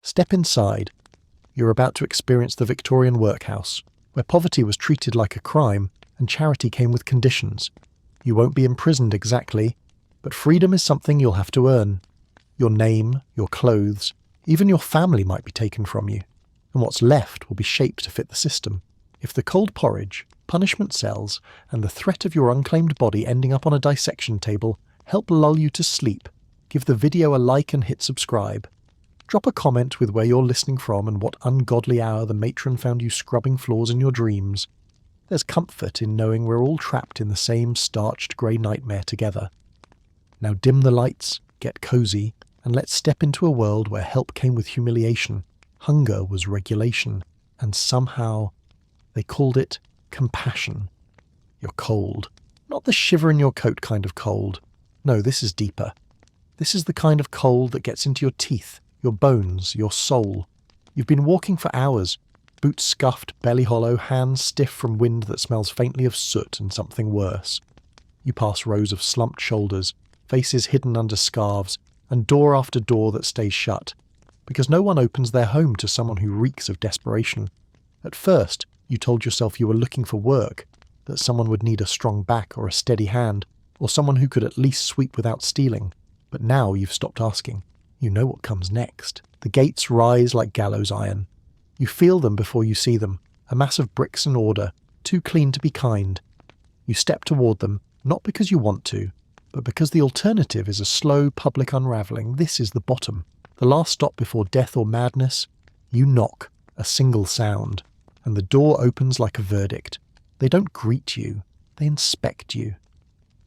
Step inside. You're about to experience the Victorian Workhouse, where poverty was treated like a crime and charity came with conditions. You won't be imprisoned exactly, but freedom is something you'll have to earn. Your name, your clothes, even your family might be taken from you, and what's left will be shaped to fit the system. If the cold porridge, punishment cells, and the threat of your unclaimed body ending up on a dissection table help lull you to sleep, give the video a like and hit subscribe. Drop a comment with where you're listening from and what ungodly hour the matron found you scrubbing floors in your dreams. There's comfort in knowing we're all trapped in the same starched grey nightmare together. Now dim the lights, get cozy, and let's step into a world where help came with humiliation, hunger was regulation, and somehow they called it compassion. You're cold. Not the shiver in your coat kind of cold. No, this is deeper. This is the kind of cold that gets into your teeth, your bones, your soul. You've been walking for hours, boots scuffed, belly hollow, hands stiff from wind that smells faintly of soot and something worse. You pass rows of slumped shoulders, faces hidden under scarves, and door after door that stays shut, because no one opens their home to someone who reeks of desperation. At first, you told yourself you were looking for work, that someone would need a strong back or a steady hand, or someone who could at least sweep without stealing. But now you've stopped asking. You know what comes next. The gates rise like gallows iron. You feel them before you see them, a mass of bricks and order, too clean to be kind. You step toward them, not because you want to, but because the alternative is a slow public unravelling. This is the bottom. The last stop before death or madness. You knock, a single sound, and the door opens like a verdict. They don't greet you, they inspect you.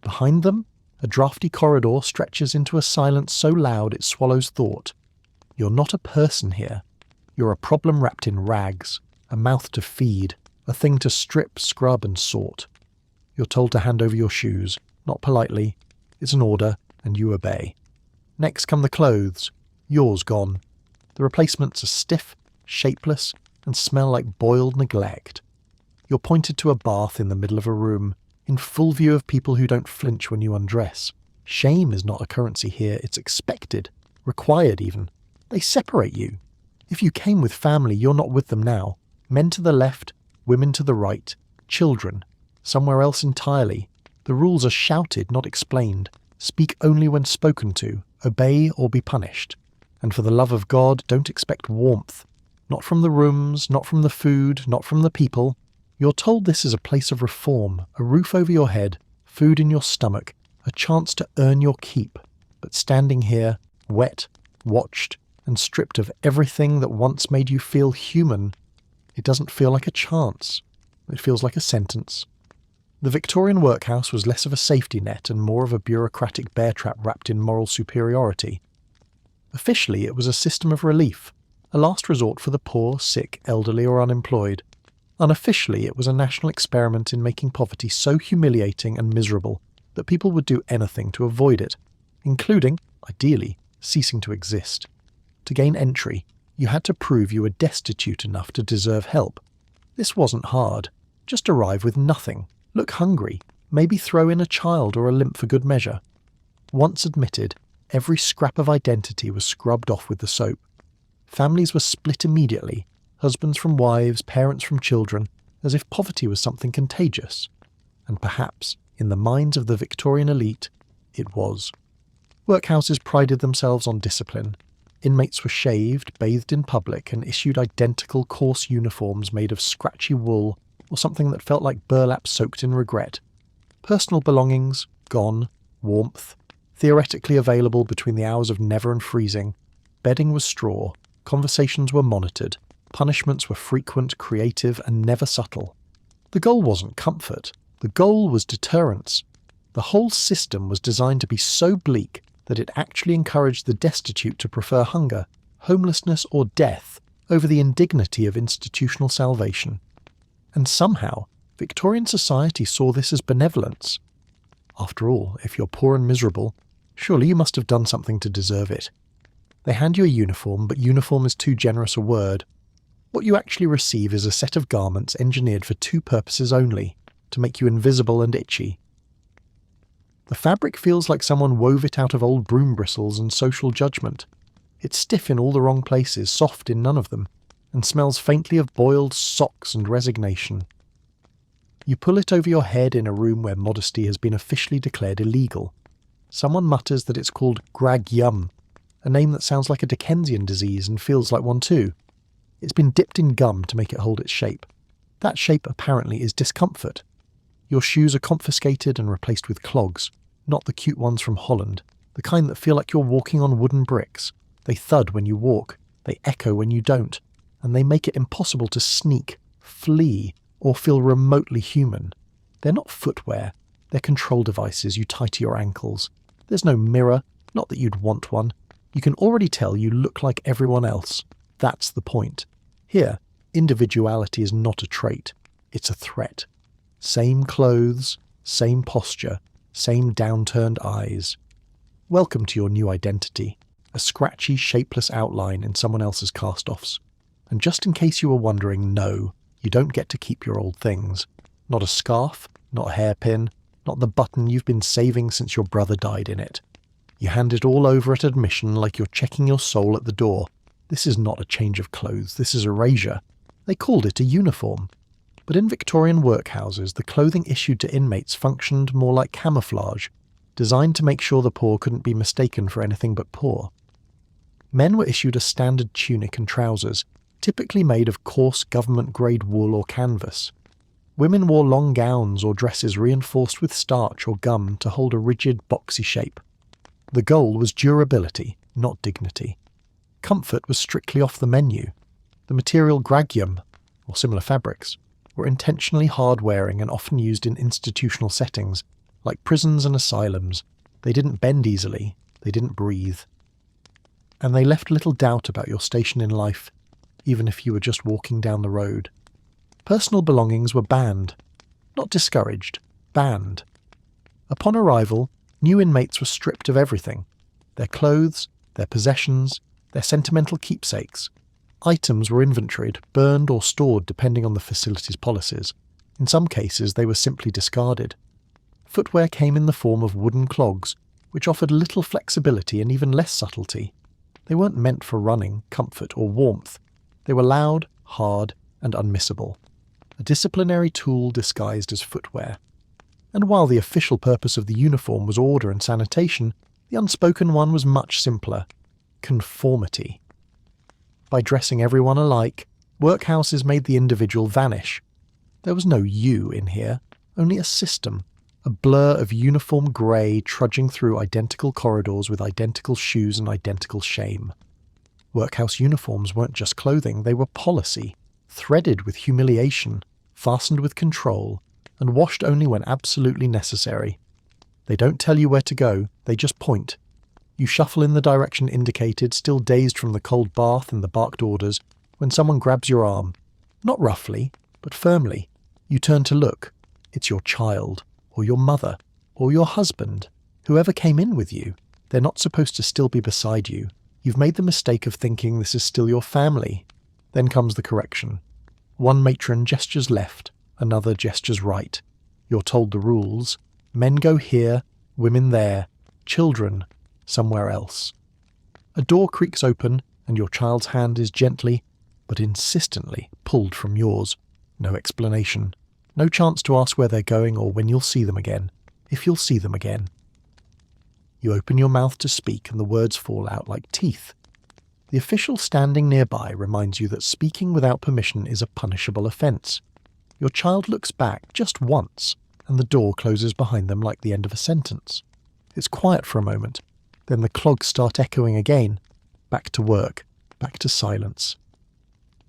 Behind them, a drafty corridor stretches into a silence so loud it swallows thought. You're not a person here. You're a problem wrapped in rags, a mouth to feed, a thing to strip, scrub and sort. You're told to hand over your shoes, not politely. It's an order, and you obey. Next come the clothes. Yours gone. The replacements are stiff, shapeless, and smell like boiled neglect. You're pointed to a bath in the middle of a room, in full view of people who don't flinch when you undress. Shame is not a currency here, it's expected, required even. They separate you. If you came with family, you're not with them now. Men to the left, women to the right, children, somewhere else entirely. The rules are shouted, not explained. Speak only when spoken to, obey or be punished. And for the love of God, don't expect warmth. Not from the rooms, not from the food, not from the people. You're told this is a place of reform, a roof over your head, food in your stomach, a chance to earn your keep. But standing here, wet, watched, and stripped of everything that once made you feel human, it doesn't feel like a chance. It feels like a sentence. The Victorian Workhouse was less of a safety net and more of a bureaucratic bear trap wrapped in moral superiority. Officially, it was a system of relief, a last resort for the poor, sick, elderly, or unemployed. Unofficially, it was a national experiment in making poverty so humiliating and miserable that people would do anything to avoid it, including, ideally, ceasing to exist. To gain entry, you had to prove you were destitute enough to deserve help. This wasn't hard. Just arrive with nothing, look hungry, maybe throw in a child or a limp for good measure. Once admitted, every scrap of identity was scrubbed off with the soap. Families were split immediately, husbands from wives, parents from children, as if poverty was something contagious. And perhaps, in the minds of the Victorian elite, it was. Workhouses prided themselves on discipline. Inmates were shaved, bathed in public, and issued identical coarse uniforms made of scratchy wool or something that felt like burlap soaked in regret. Personal belongings, gone. Warmth, theoretically available between the hours of never and freezing. Bedding was straw. Conversations were monitored. Punishments were frequent, creative, and never subtle. The goal wasn't comfort. The goal was deterrence. The whole system was designed to be so bleak that it actually encouraged the destitute to prefer hunger, homelessness, or death over the indignity of institutional salvation. And somehow, Victorian society saw this as benevolence. After all, if you're poor and miserable, surely you must have done something to deserve it. They hand you a uniform, but uniform is too generous a word. What you actually receive is a set of garments engineered for two purposes only, to make you invisible and itchy. The fabric feels like someone wove it out of old broom bristles and social judgment. It's stiff in all the wrong places, soft in none of them, and smells faintly of boiled socks and resignation. You pull it over your head in a room where modesty has been officially declared illegal. Someone mutters that it's called grag-yum, a name that sounds like a Dickensian disease and feels like one too. It's been dipped in gum to make it hold its shape. That shape apparently is discomfort. Your shoes are confiscated and replaced with clogs, not the cute ones from Holland, the kind that feel like you're walking on wooden bricks. They thud when you walk, they echo when you don't, and they make it impossible to sneak, flee, or feel remotely human. They're not footwear, they're control devices you tie to your ankles. There's no mirror, not that you'd want one. You can already tell you look like everyone else. That's the point. Here, individuality is not a trait, it's a threat. Same clothes, same posture, same downturned eyes. Welcome to your new identity, a scratchy, shapeless outline in someone else's cast-offs. And just in case you were wondering, no, you don't get to keep your old things. Not a scarf, not a hairpin, not the button you've been saving since your brother died in it. You hand it all over at admission like you're checking your soul at the door. This is not a change of clothes, this is erasure. They called it a uniform. But in Victorian workhouses, the clothing issued to inmates functioned more like camouflage, designed to make sure the poor couldn't be mistaken for anything but poor. Men were issued a standard tunic and trousers, typically made of coarse government-grade wool or canvas. Women wore long gowns or dresses reinforced with starch or gum to hold a rigid, boxy shape. The goal was durability, not dignity. Comfort was strictly off the menu. The material gragium, or similar fabrics, were intentionally hard-wearing and often used in institutional settings, like prisons and asylums. They didn't bend easily, they didn't breathe. And they left little doubt about your station in life, even if you were just walking down the road. Personal belongings were banned. Not discouraged, banned. Upon arrival, new inmates were stripped of everything. Their clothes, their possessions, their sentimental keepsakes. Items were inventoried, burned or stored depending on the facility's policies. In some cases, they were simply discarded. Footwear came in the form of wooden clogs, which offered little flexibility and even less subtlety. They weren't meant for running, comfort, or warmth. They were loud, hard, and unmissable. A disciplinary tool disguised as footwear. And while the official purpose of the uniform was order and sanitation, the unspoken one was much simpler. Conformity. By dressing everyone alike, workhouses made the individual vanish. There was no you in here, only a system, a blur of uniform grey trudging through identical corridors with identical shoes and identical shame. Workhouse uniforms weren't just clothing, they were policy, threaded with humiliation, fastened with control, and washed only when absolutely necessary. They don't tell you where to go, they just point. You shuffle in the direction indicated, still dazed from the cold bath and the barked orders, when someone grabs your arm. Not roughly, but firmly. You turn to look. It's your child, or your mother, or your husband. Whoever came in with you. They're not supposed to still be beside you. You've made the mistake of thinking this is still your family. Then comes the correction. One matron gestures left, another gestures right. You're told the rules. Men go here, women there, children somewhere else. A door creaks open, and your child's hand is gently, but insistently, pulled from yours. No explanation. No chance to ask where they're going or when you'll see them again, if you'll see them again. You open your mouth to speak and the words fall out like teeth. The official standing nearby reminds you that speaking without permission is a punishable offence. Your child looks back just once, and the door closes behind them like the end of a sentence. It's quiet for a moment. Then the clogs start echoing again. Back to work. Back to silence.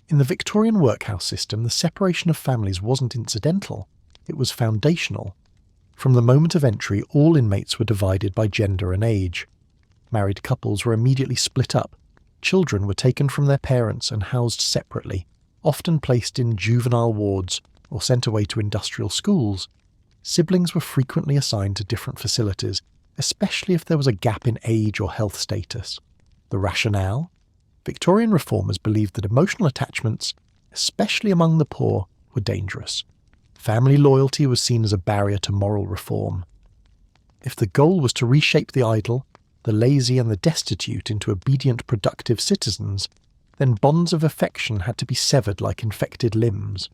In the Victorian workhouse system, the separation of families wasn't incidental. It was foundational. From the moment of entry, all inmates were divided by gender and age. Married couples were immediately split up. Children were taken from their parents and housed separately, often placed in juvenile wards or sent away to industrial schools. Siblings were frequently assigned to different facilities, especially if there was a gap in age or health status. The rationale? Victorian reformers believed that emotional attachments, especially among the poor, were dangerous. Family loyalty was seen as a barrier to moral reform. If the goal was to reshape the idol, the lazy and the destitute into obedient, productive citizens, then bonds of affection had to be severed like infected limbs.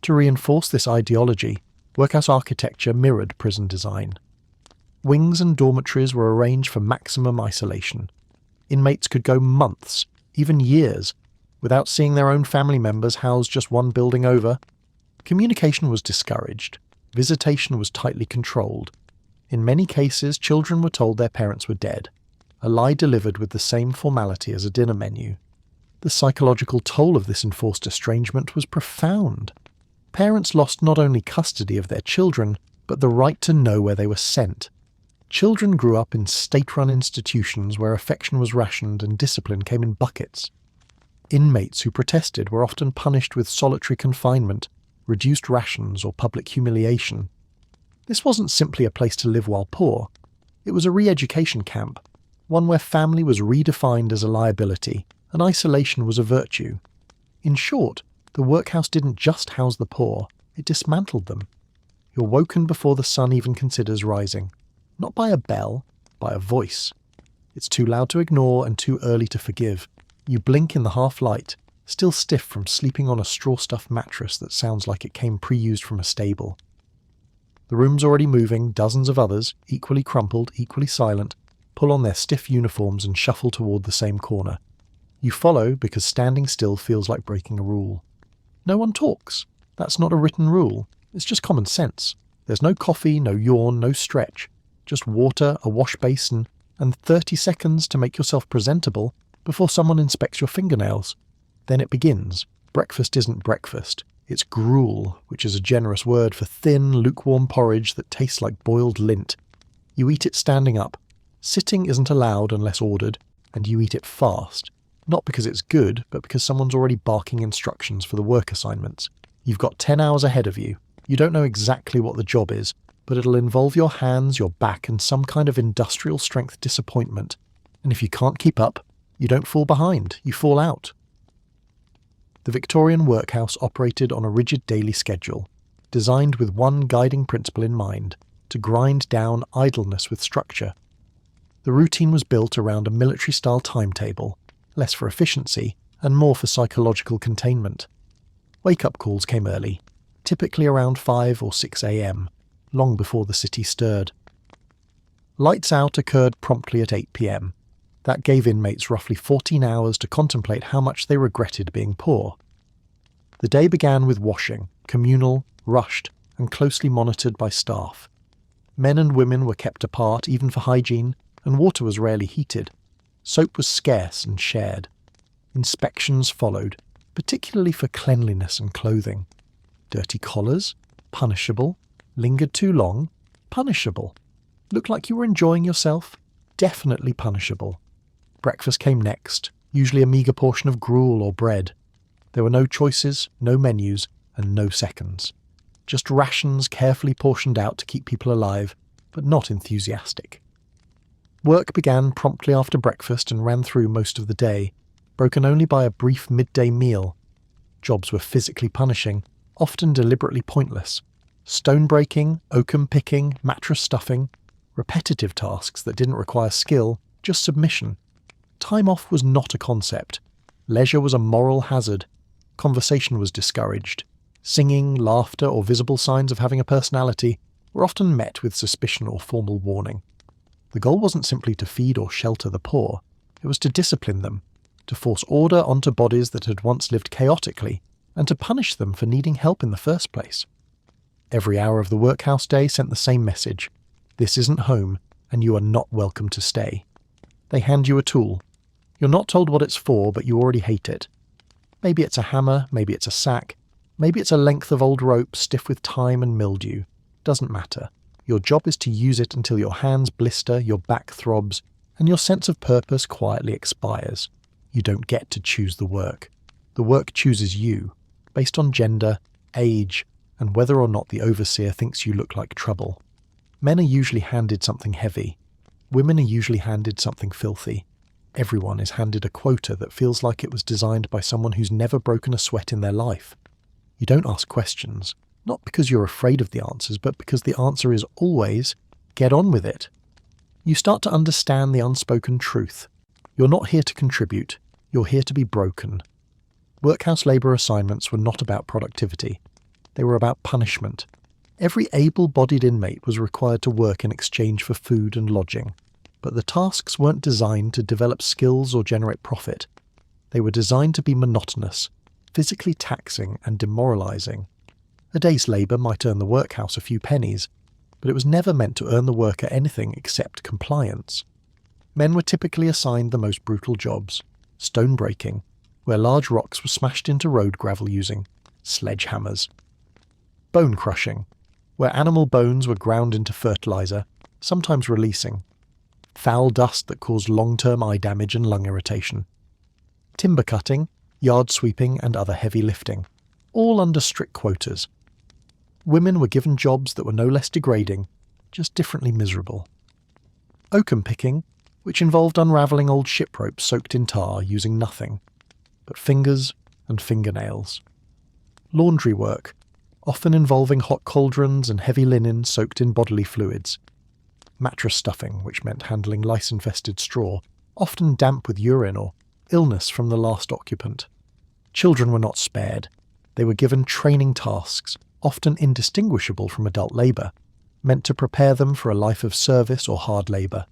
To reinforce this ideology, workhouse architecture mirrored prison design. Wings and dormitories were arranged for maximum isolation. Inmates could go months, even years, without seeing their own family members housed just one building over. Communication was discouraged. Visitation was tightly controlled. In many cases, children were told their parents were dead, a lie delivered with the same formality as a dinner menu. The psychological toll of this enforced estrangement was profound. Parents lost not only custody of their children, but the right to know where they were sent. Children grew up in state-run institutions where affection was rationed and discipline came in buckets. Inmates who protested were often punished with solitary confinement, reduced rations, or public humiliation. This wasn't simply a place to live while poor. It was a re-education camp, one where family was redefined as a liability and isolation was a virtue. In short, the workhouse didn't just house the poor, it dismantled them. You're woken before the sun even considers rising. Not by a bell, by a voice. It's too loud to ignore and too early to forgive. You blink in the half-light, still stiff from sleeping on a straw-stuffed mattress that sounds like it came pre-used from a stable. The room's already moving, dozens of others, equally crumpled, equally silent, pull on their stiff uniforms and shuffle toward the same corner. You follow because standing still feels like breaking a rule. No one talks. That's not a written rule. It's just common sense. There's no coffee, no yawn, no stretch. Just water, a wash basin, and 30 seconds to make yourself presentable before someone inspects your fingernails. Then it begins. Breakfast isn't breakfast. It's gruel, which is a generous word for thin, lukewarm porridge that tastes like boiled lint. You eat it standing up. Sitting isn't allowed unless ordered, and you eat it fast. Not because it's good, but because someone's already barking instructions for the work assignments. You've got 10 hours ahead of you. You don't know exactly what the job is, but it'll involve your hands, your back, and some kind of industrial strength disappointment. And if you can't keep up, you don't fall behind, you fall out. The Victorian Workhouse operated on a rigid daily schedule, designed with one guiding principle in mind, to grind down idleness with structure. The routine was built around a military-style timetable, less for efficiency and more for psychological containment. Wake-up calls came early, typically around 5 or 6 a.m., long before the city stirred. Lights out occurred promptly at 8 p.m. That gave inmates roughly 14 hours to contemplate how much they regretted being poor. The day began with washing, communal, rushed, and closely monitored by staff. Men and women were kept apart even for hygiene, and water was rarely heated. Soap was scarce and shared. Inspections followed, particularly for cleanliness and clothing. Dirty collars? Punishable. Lingered too long? Punishable. Looked like you were enjoying yourself? Definitely punishable. Breakfast came next, usually a meagre portion of gruel or bread. There were no choices, no menus, and no seconds. Just rations carefully portioned out to keep people alive, but not enthusiastic. Work began promptly after breakfast and ran through most of the day, broken only by a brief midday meal. Jobs were physically punishing, often deliberately pointless. Stone breaking, oakum picking, mattress stuffing, repetitive tasks that didn't require skill, just submission. Time off was not a concept. Leisure was a moral hazard. Conversation was discouraged. Singing, laughter, or visible signs of having a personality were often met with suspicion or formal warning. The goal wasn't simply to feed or shelter the poor. It was to discipline them, to force order onto bodies that had once lived chaotically, and to punish them for needing help in the first place. Every hour of the workhouse day sent the same message. This isn't home, and you are not welcome to stay. They hand you a tool. You're not told what it's for, but you already hate it. Maybe it's a hammer, maybe it's a sack, maybe it's a length of old rope stiff with time and mildew. Doesn't matter. Your job is to use it until your hands blister, your back throbs, and your sense of purpose quietly expires. You don't get to choose the work. The work chooses you, based on gender, age, and whether or not the overseer thinks you look like trouble. Men are usually handed something heavy. Women are usually handed something filthy. Everyone is handed a quota that feels like it was designed by someone who's never broken a sweat in their life. You don't ask questions, not because you're afraid of the answers, but because the answer is always, get on with it. You start to understand the unspoken truth. You're not here to contribute, you're here to be broken. Workhouse labour assignments were not about productivity. They were about punishment. Every able-bodied inmate was required to work in exchange for food and lodging. But the tasks weren't designed to develop skills or generate profit. They were designed to be monotonous, physically taxing and demoralising. A day's labour might earn the workhouse a few pennies, but it was never meant to earn the worker anything except compliance. Men were typically assigned the most brutal jobs: stone breaking, where large rocks were smashed into road gravel using sledgehammers; bone crushing, where animal bones were ground into fertiliser, sometimes releasing foul dust that caused long-term eye damage and lung irritation; timber cutting, yard sweeping and other heavy lifting, all under strict quotas. Women were given jobs that were no less degrading, just differently miserable. Oakum picking, which involved unravelling old ship ropes soaked in tar using nothing but fingers and fingernails. Laundry work, often involving hot cauldrons and heavy linen soaked in bodily fluids. Mattress stuffing, which meant handling lice-infested straw, often damp with urine or illness from the last occupant. Children were not spared. They were given training tasks, often indistinguishable from adult labour, meant to prepare them for a life of service or hard labour.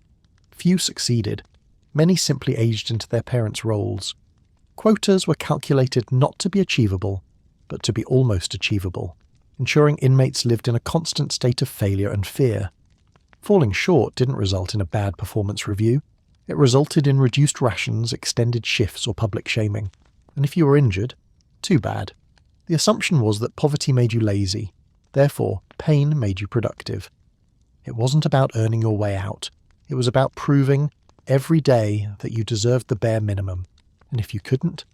Few succeeded. Many simply aged into their parents' roles. Quotas were calculated not to be achievable, but to be almost achievable, ensuring inmates lived in a constant state of failure and fear. Falling short didn't result in a bad performance review. It resulted in reduced rations, extended shifts or public shaming. And if you were injured, too bad. The assumption was that poverty made you lazy. Therefore, pain made you productive. It wasn't about earning your way out. It was about proving every day that you deserved the bare minimum. And if you couldn't,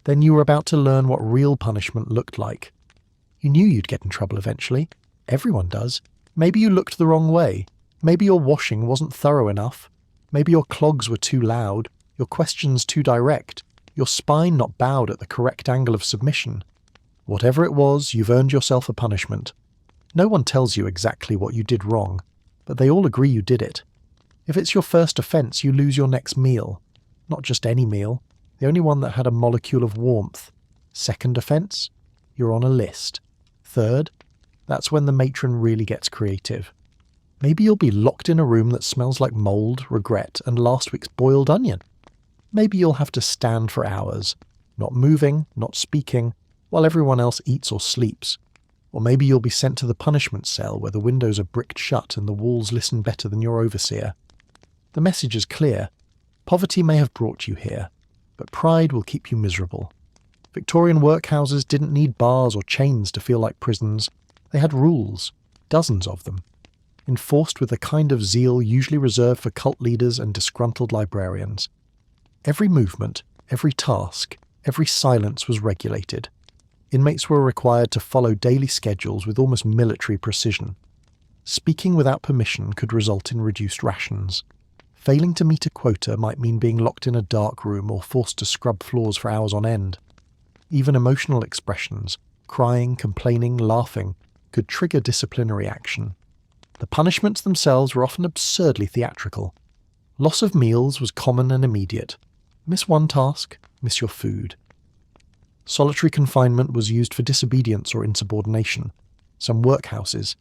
then you were about to learn what real punishment looked like. You knew you'd get in trouble eventually. Everyone does. Maybe you looked the wrong way. Maybe your washing wasn't thorough enough. Maybe your clogs were too loud, your questions too direct, your spine not bowed at the correct angle of submission. Whatever it was, you've earned yourself a punishment. No one tells you exactly what you did wrong, but they all agree you did it. If it's your first offence, you lose your next meal. Not just any meal, the only one that had a molecule of warmth. Second offence, you're on a list. Third, that's when the matron really gets creative. Maybe you'll be locked in a room that smells like mould, regret, and last week's boiled onion. Maybe you'll have to stand for hours, not moving, not speaking, while everyone else eats or sleeps. Or maybe you'll be sent to the punishment cell where the windows are bricked shut and the walls listen better than your overseer. The message is clear. Poverty may have brought you here, but pride will keep you miserable. Victorian workhouses didn't need bars or chains to feel like prisons. They had rules, dozens of them, enforced with the kind of zeal usually reserved for cult leaders and disgruntled librarians. Every movement, every task, every silence was regulated. Inmates were required to follow daily schedules with almost military precision. Speaking without permission could result in reduced rations. Failing to meet a quota might mean being locked in a dark room or forced to scrub floors for hours on end. Even emotional expressions, crying, complaining, laughing, could trigger disciplinary action. The punishments themselves were often absurdly theatrical. Loss of meals was common and immediate. Miss one task, miss your food. Solitary confinement was used for disobedience or insubordination. Some workhouses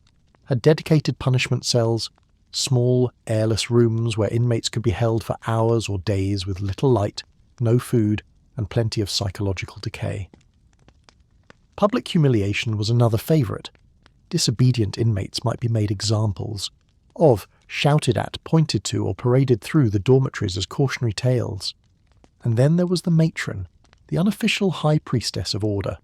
had dedicated punishment cells, small, airless rooms where inmates could be held for hours or days with little light, no food, and plenty of psychological decay. Public humiliation was another favourite. Disobedient inmates might be made examples of, shouted at, pointed to, or paraded through the dormitories as cautionary tales. And then there was the matron, the unofficial high priestess of order.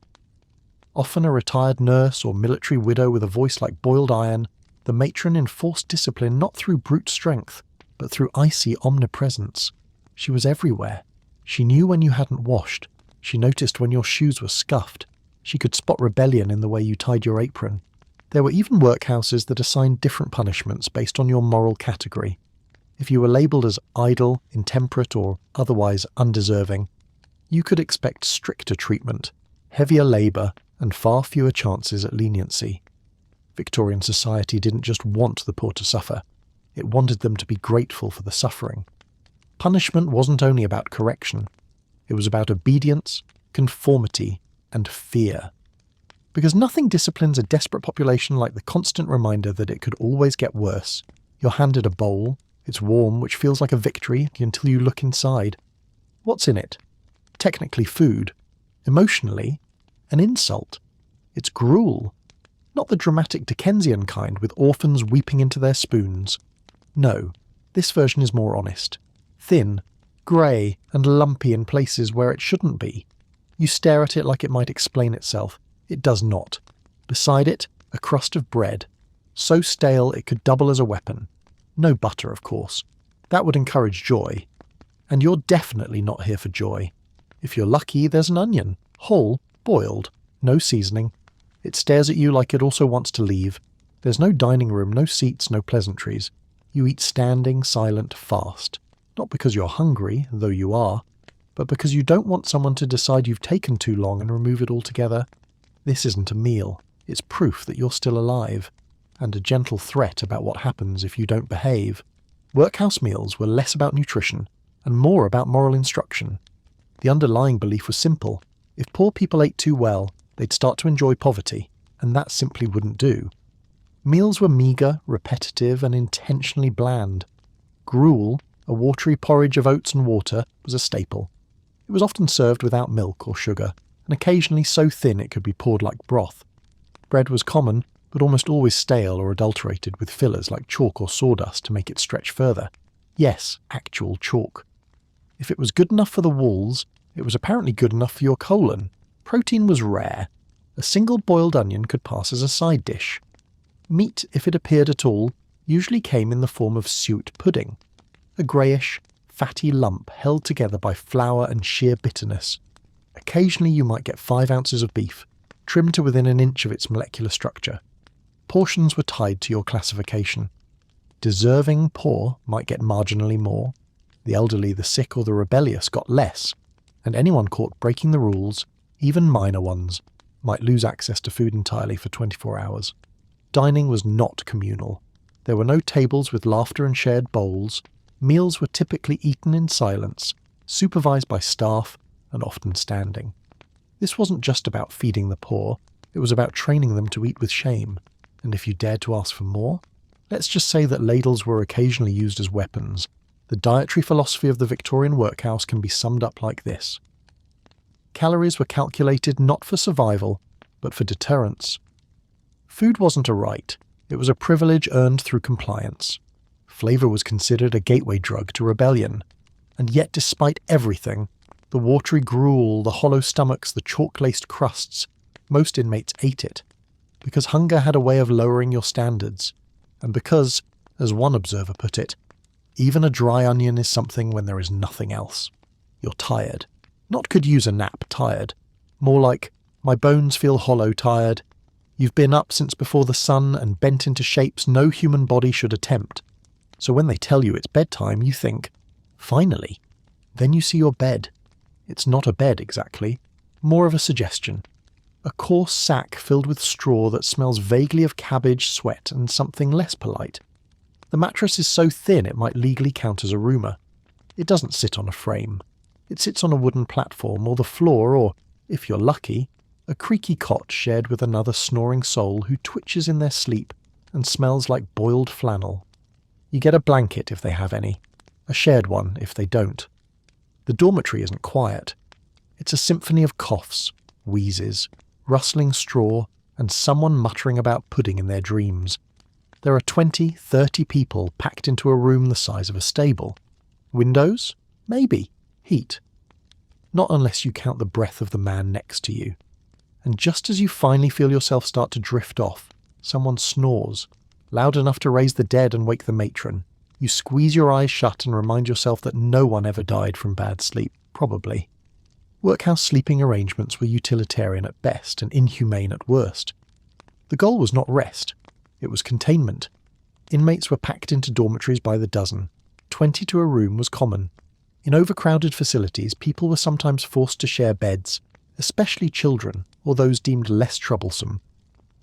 Often a retired nurse or military widow with a voice like boiled iron, the matron enforced discipline not through brute strength, but through icy omnipresence. She was everywhere. She knew when you hadn't washed. She noticed when your shoes were scuffed. She could spot rebellion in the way you tied your apron. There were even workhouses that assigned different punishments based on your moral category. If you were labelled as idle, intemperate, or otherwise undeserving, you could expect stricter treatment, heavier labour, and far fewer chances at leniency. Victorian society didn't just want the poor to suffer. It wanted them to be grateful for the suffering. Punishment wasn't only about correction. It was about obedience, conformity, and fear. Because nothing disciplines a desperate population like the constant reminder that it could always get worse. You're handed a bowl, it's warm, which feels like a victory until you look inside. What's in it? Technically food. Emotionally, an insult. It's gruel. Not the dramatic Dickensian kind with orphans weeping into their spoons. No, this version is more honest. Thin, grey, and lumpy in places where it shouldn't be. You stare at it like it might explain itself. It does not. Beside it, a crust of bread. So stale it could double as a weapon. No butter, of course. That would encourage joy. And you're definitely not here for joy. If you're lucky, there's an onion. Whole, boiled, no seasoning. It stares at you like it also wants to leave. There's no dining room, no seats, no pleasantries. You eat standing, silent, fast. Not because you're hungry, though you are, but because you don't want someone to decide you've taken too long and remove it altogether. This isn't a meal. It's proof that you're still alive, and a gentle threat about what happens if you don't behave. Workhouse meals were less about nutrition and more about moral instruction. The underlying belief was simple. If poor people ate too well, they'd start to enjoy poverty, and that simply wouldn't do. Meals were meagre, repetitive, and intentionally bland. Gruel, a watery porridge of oats and water, was a staple. It was often served without milk or sugar, and occasionally so thin it could be poured like broth. Bread was common, but almost always stale or adulterated with fillers like chalk or sawdust to make it stretch further. Yes, actual chalk. If it was good enough for the walls, it was apparently good enough for your colon. Protein was rare. A single boiled onion could pass as a side dish. Meat, if it appeared at all, usually came in the form of suet pudding. A greyish, fatty lump held together by flour and sheer bitterness. Occasionally you might get 5 ounces of beef, trimmed to within an inch of its molecular structure. Portions were tied to your classification. Deserving poor might get marginally more. The elderly, the sick, or the rebellious got less, and anyone caught breaking the rules, even minor ones, might lose access to food entirely for 24 hours. Dining was not communal. There were no tables with laughter and shared bowls. Meals were typically eaten in silence, supervised by staff, and often standing. This wasn't just about feeding the poor, it was about training them to eat with shame. And if you dared to ask for more, let's just say that ladles were occasionally used as weapons. The dietary philosophy of the Victorian workhouse can be summed up like this. Calories were calculated not for survival, but for deterrence. Food wasn't a right, it was a privilege earned through compliance. Flavour was considered a gateway drug to rebellion. And yet despite everything, the watery gruel, the hollow stomachs, the chalk-laced crusts, most inmates ate it. Because hunger had a way of lowering your standards. And because, as one observer put it, even a dry onion is something when there is nothing else. You're tired. Not could use a nap tired. More like, my bones feel hollow tired. You've been up since before the sun and bent into shapes no human body should attempt. So when they tell you it's bedtime, you think, finally. Then you see your bed. It's not a bed exactly, more of a suggestion. A coarse sack filled with straw that smells vaguely of cabbage, sweat, and something less polite. The mattress is so thin it might legally count as a roomer. It doesn't sit on a frame. It sits on a wooden platform or the floor or, if you're lucky, a creaky cot shared with another snoring soul who twitches in their sleep and smells like boiled flannel. You get a blanket if they have any, a shared one if they don't. The dormitory isn't quiet. It's a symphony of coughs, wheezes, rustling straw, and someone muttering about pudding in their dreams. There are 20, 30 people packed into a room the size of a stable. Windows? Maybe. Heat. Not unless you count the breath of the man next to you. And just as you finally feel yourself start to drift off, someone snores, loud enough to raise the dead and wake the matron. You squeeze your eyes shut and remind yourself that no one ever died from bad sleep, probably. Workhouse sleeping arrangements were utilitarian at best and inhumane at worst. The goal was not rest, it was containment. Inmates were packed into dormitories by the dozen. 20 to a room was common. In overcrowded facilities, people were sometimes forced to share beds, especially children or those deemed less troublesome.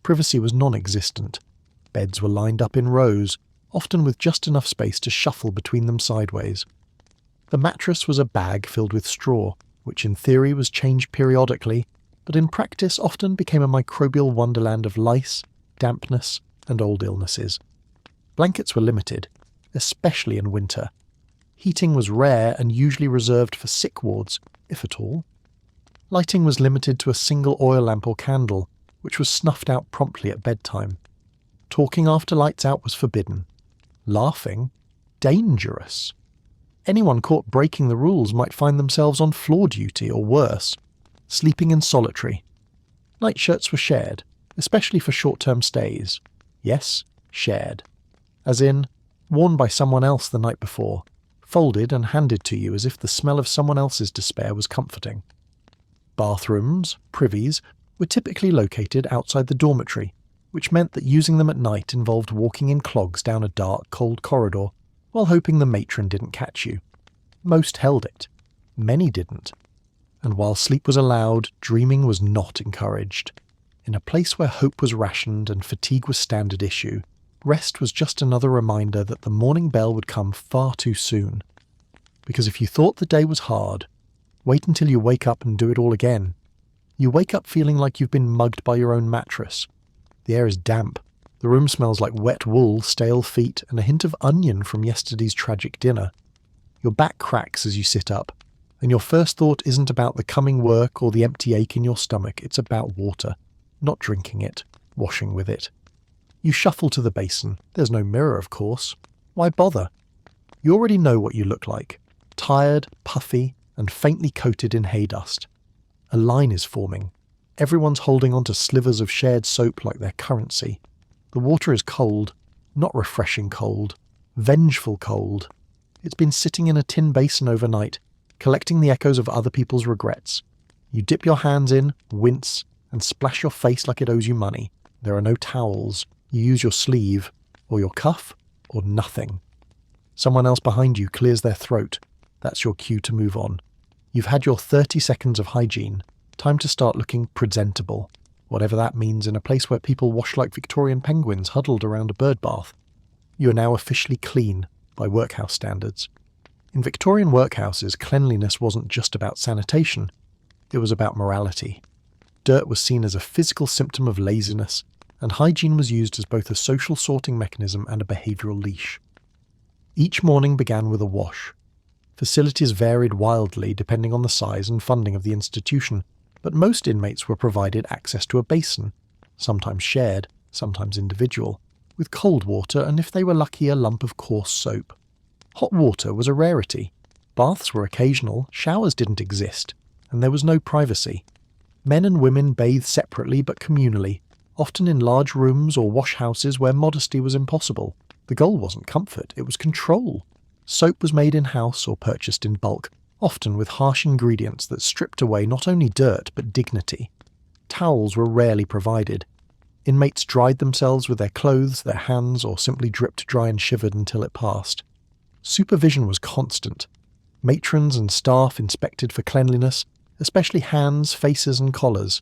Privacy was non-existent. Beds were lined up in rows, often with just enough space to shuffle between them sideways. The mattress was a bag filled with straw, which in theory was changed periodically, but in practice often became a microbial wonderland of lice, dampness, and old illnesses. Blankets were limited, especially in winter. Heating was rare and usually reserved for sick wards, if at all. Lighting was limited to a single oil lamp or candle, which was snuffed out promptly at bedtime. Talking after lights out was forbidden. Laughing? Dangerous. Anyone caught breaking the rules might find themselves on floor duty or worse, sleeping in solitary. Nightshirts were shared, especially for short-term stays. Yes, shared. As in, worn by someone else the night before, folded and handed to you as if the smell of someone else's despair was comforting. Bathrooms, privies, were typically located outside the dormitory, which meant that using them at night involved walking in clogs down a dark, cold corridor while hoping the matron didn't catch you. Most held it. Many didn't. And while sleep was allowed, dreaming was not encouraged. In a place where hope was rationed and fatigue was standard issue, rest was just another reminder that the morning bell would come far too soon. Because if you thought the day was hard, wait until you wake up and do it all again. You wake up feeling like you've been mugged by your own mattress. The air is damp. The room smells like wet wool, stale feet, and a hint of onion from yesterday's tragic dinner. Your back cracks as you sit up, and your first thought isn't about the coming work or the empty ache in your stomach, it's about water. Not drinking it, washing with it. You shuffle to the basin. There's no mirror, of course. Why bother? You already know what you look like. Tired, puffy, and faintly coated in hay dust. A line is forming. Everyone's holding on to slivers of shared soap like their currency. The water is cold, not refreshing cold, vengeful cold. It's been sitting in a tin basin overnight, collecting the echoes of other people's regrets. You dip your hands in, wince, and splash your face like it owes you money. There are no towels. You use your sleeve, or your cuff, or nothing. Someone else behind you clears their throat. That's your cue to move on. You've had your 30 seconds of hygiene. Time to start looking presentable, whatever that means in a place where people wash like Victorian penguins huddled around a bird bath. You are now officially clean by workhouse standards. In Victorian workhouses, cleanliness wasn't just about sanitation. It was about morality. Dirt was seen as a physical symptom of laziness, and hygiene was used as both a social sorting mechanism and a behavioural leash. Each morning began with a wash. Facilities varied wildly depending on the size and funding of the institution, but most inmates were provided access to a basin, sometimes shared, sometimes individual, with cold water and, if they were lucky, a lump of coarse soap. Hot water was a rarity. Baths were occasional, showers didn't exist, and there was no privacy. Men and women bathed separately but communally, often in large rooms or wash houses where modesty was impossible. The goal wasn't comfort, it was control. Soap was made in-house or purchased in bulk, often with harsh ingredients that stripped away not only dirt but dignity. Towels were rarely provided. Inmates dried themselves with their clothes, their hands, or simply dripped dry and shivered until it passed. Supervision was constant. Matrons and staff inspected for cleanliness, especially hands, faces, and collars.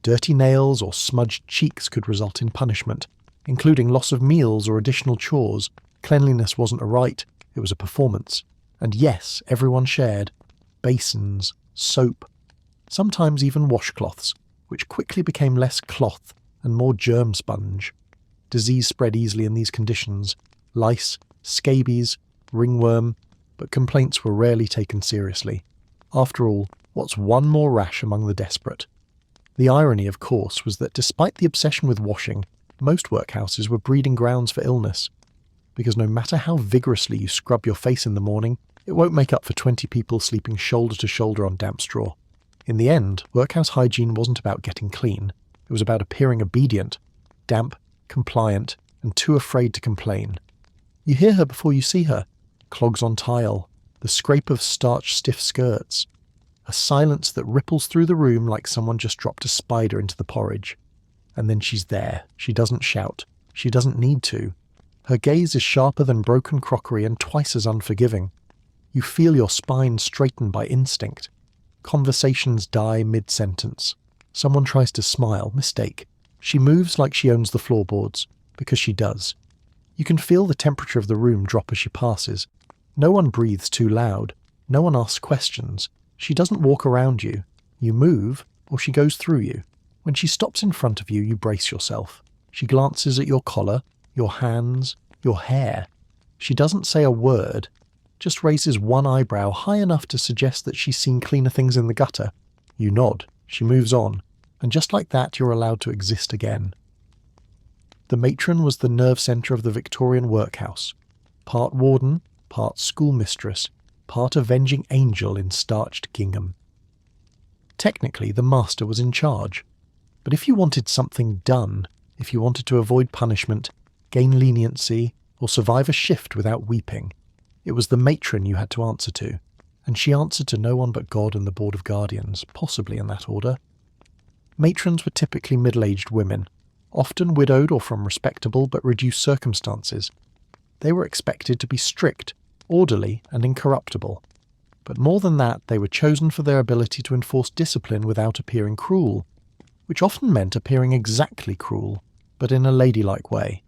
Dirty nails or smudged cheeks could result in punishment, including loss of meals or additional chores. Cleanliness wasn't a right, it was a performance. And yes, everyone shared. Basins, soap, sometimes even washcloths, which quickly became less cloth and more germ sponge. Disease spread easily in these conditions. Lice, scabies, ringworm, but complaints were rarely taken seriously. After all, what's one more rash among the desperate? The irony, of course, was that despite the obsession with washing, most workhouses were breeding grounds for illness. Because no matter how vigorously you scrub your face in the morning, it won't make up for 20 people sleeping shoulder to shoulder on damp straw. In the end, workhouse hygiene wasn't about getting clean. It was about appearing obedient, damp, compliant, and too afraid to complain. You hear her before you see her. Clogs on tile, the scrape of starch-stiff skirts. A silence that ripples through the room like someone just dropped a spider into the porridge. And then she's there. She doesn't shout. She doesn't need to. Her gaze is sharper than broken crockery and twice as unforgiving. You feel your spine straighten by instinct. Conversations die mid-sentence. Someone tries to smile. Mistake. She moves like she owns the floorboards, because she does. You can feel the temperature of the room drop as she passes. No one breathes too loud. No one asks questions. She doesn't walk around you. You move, or she goes through you. When she stops in front of you, you brace yourself. She glances at your collar, your hands, your hair. She doesn't say a word, just raises one eyebrow high enough to suggest that she's seen cleaner things in the gutter. You nod. She moves on. And just like that, you're allowed to exist again. The matron was the nerve centre of the Victorian Workhouse. Part warden, part schoolmistress, part avenging angel in starched gingham. Technically, the master was in charge. But if you wanted something done, if you wanted to avoid punishment, gain leniency, or survive a shift without weeping, it was the matron you had to answer to. And she answered to no one but God and the Board of Guardians, possibly in that order. Matrons were typically middle-aged women, often widowed or from respectable but reduced circumstances. They were expected to be strict, orderly, and incorruptible. But more than that, they were chosen for their ability to enforce discipline without appearing cruel, which often meant appearing exactly cruel, but in a ladylike way.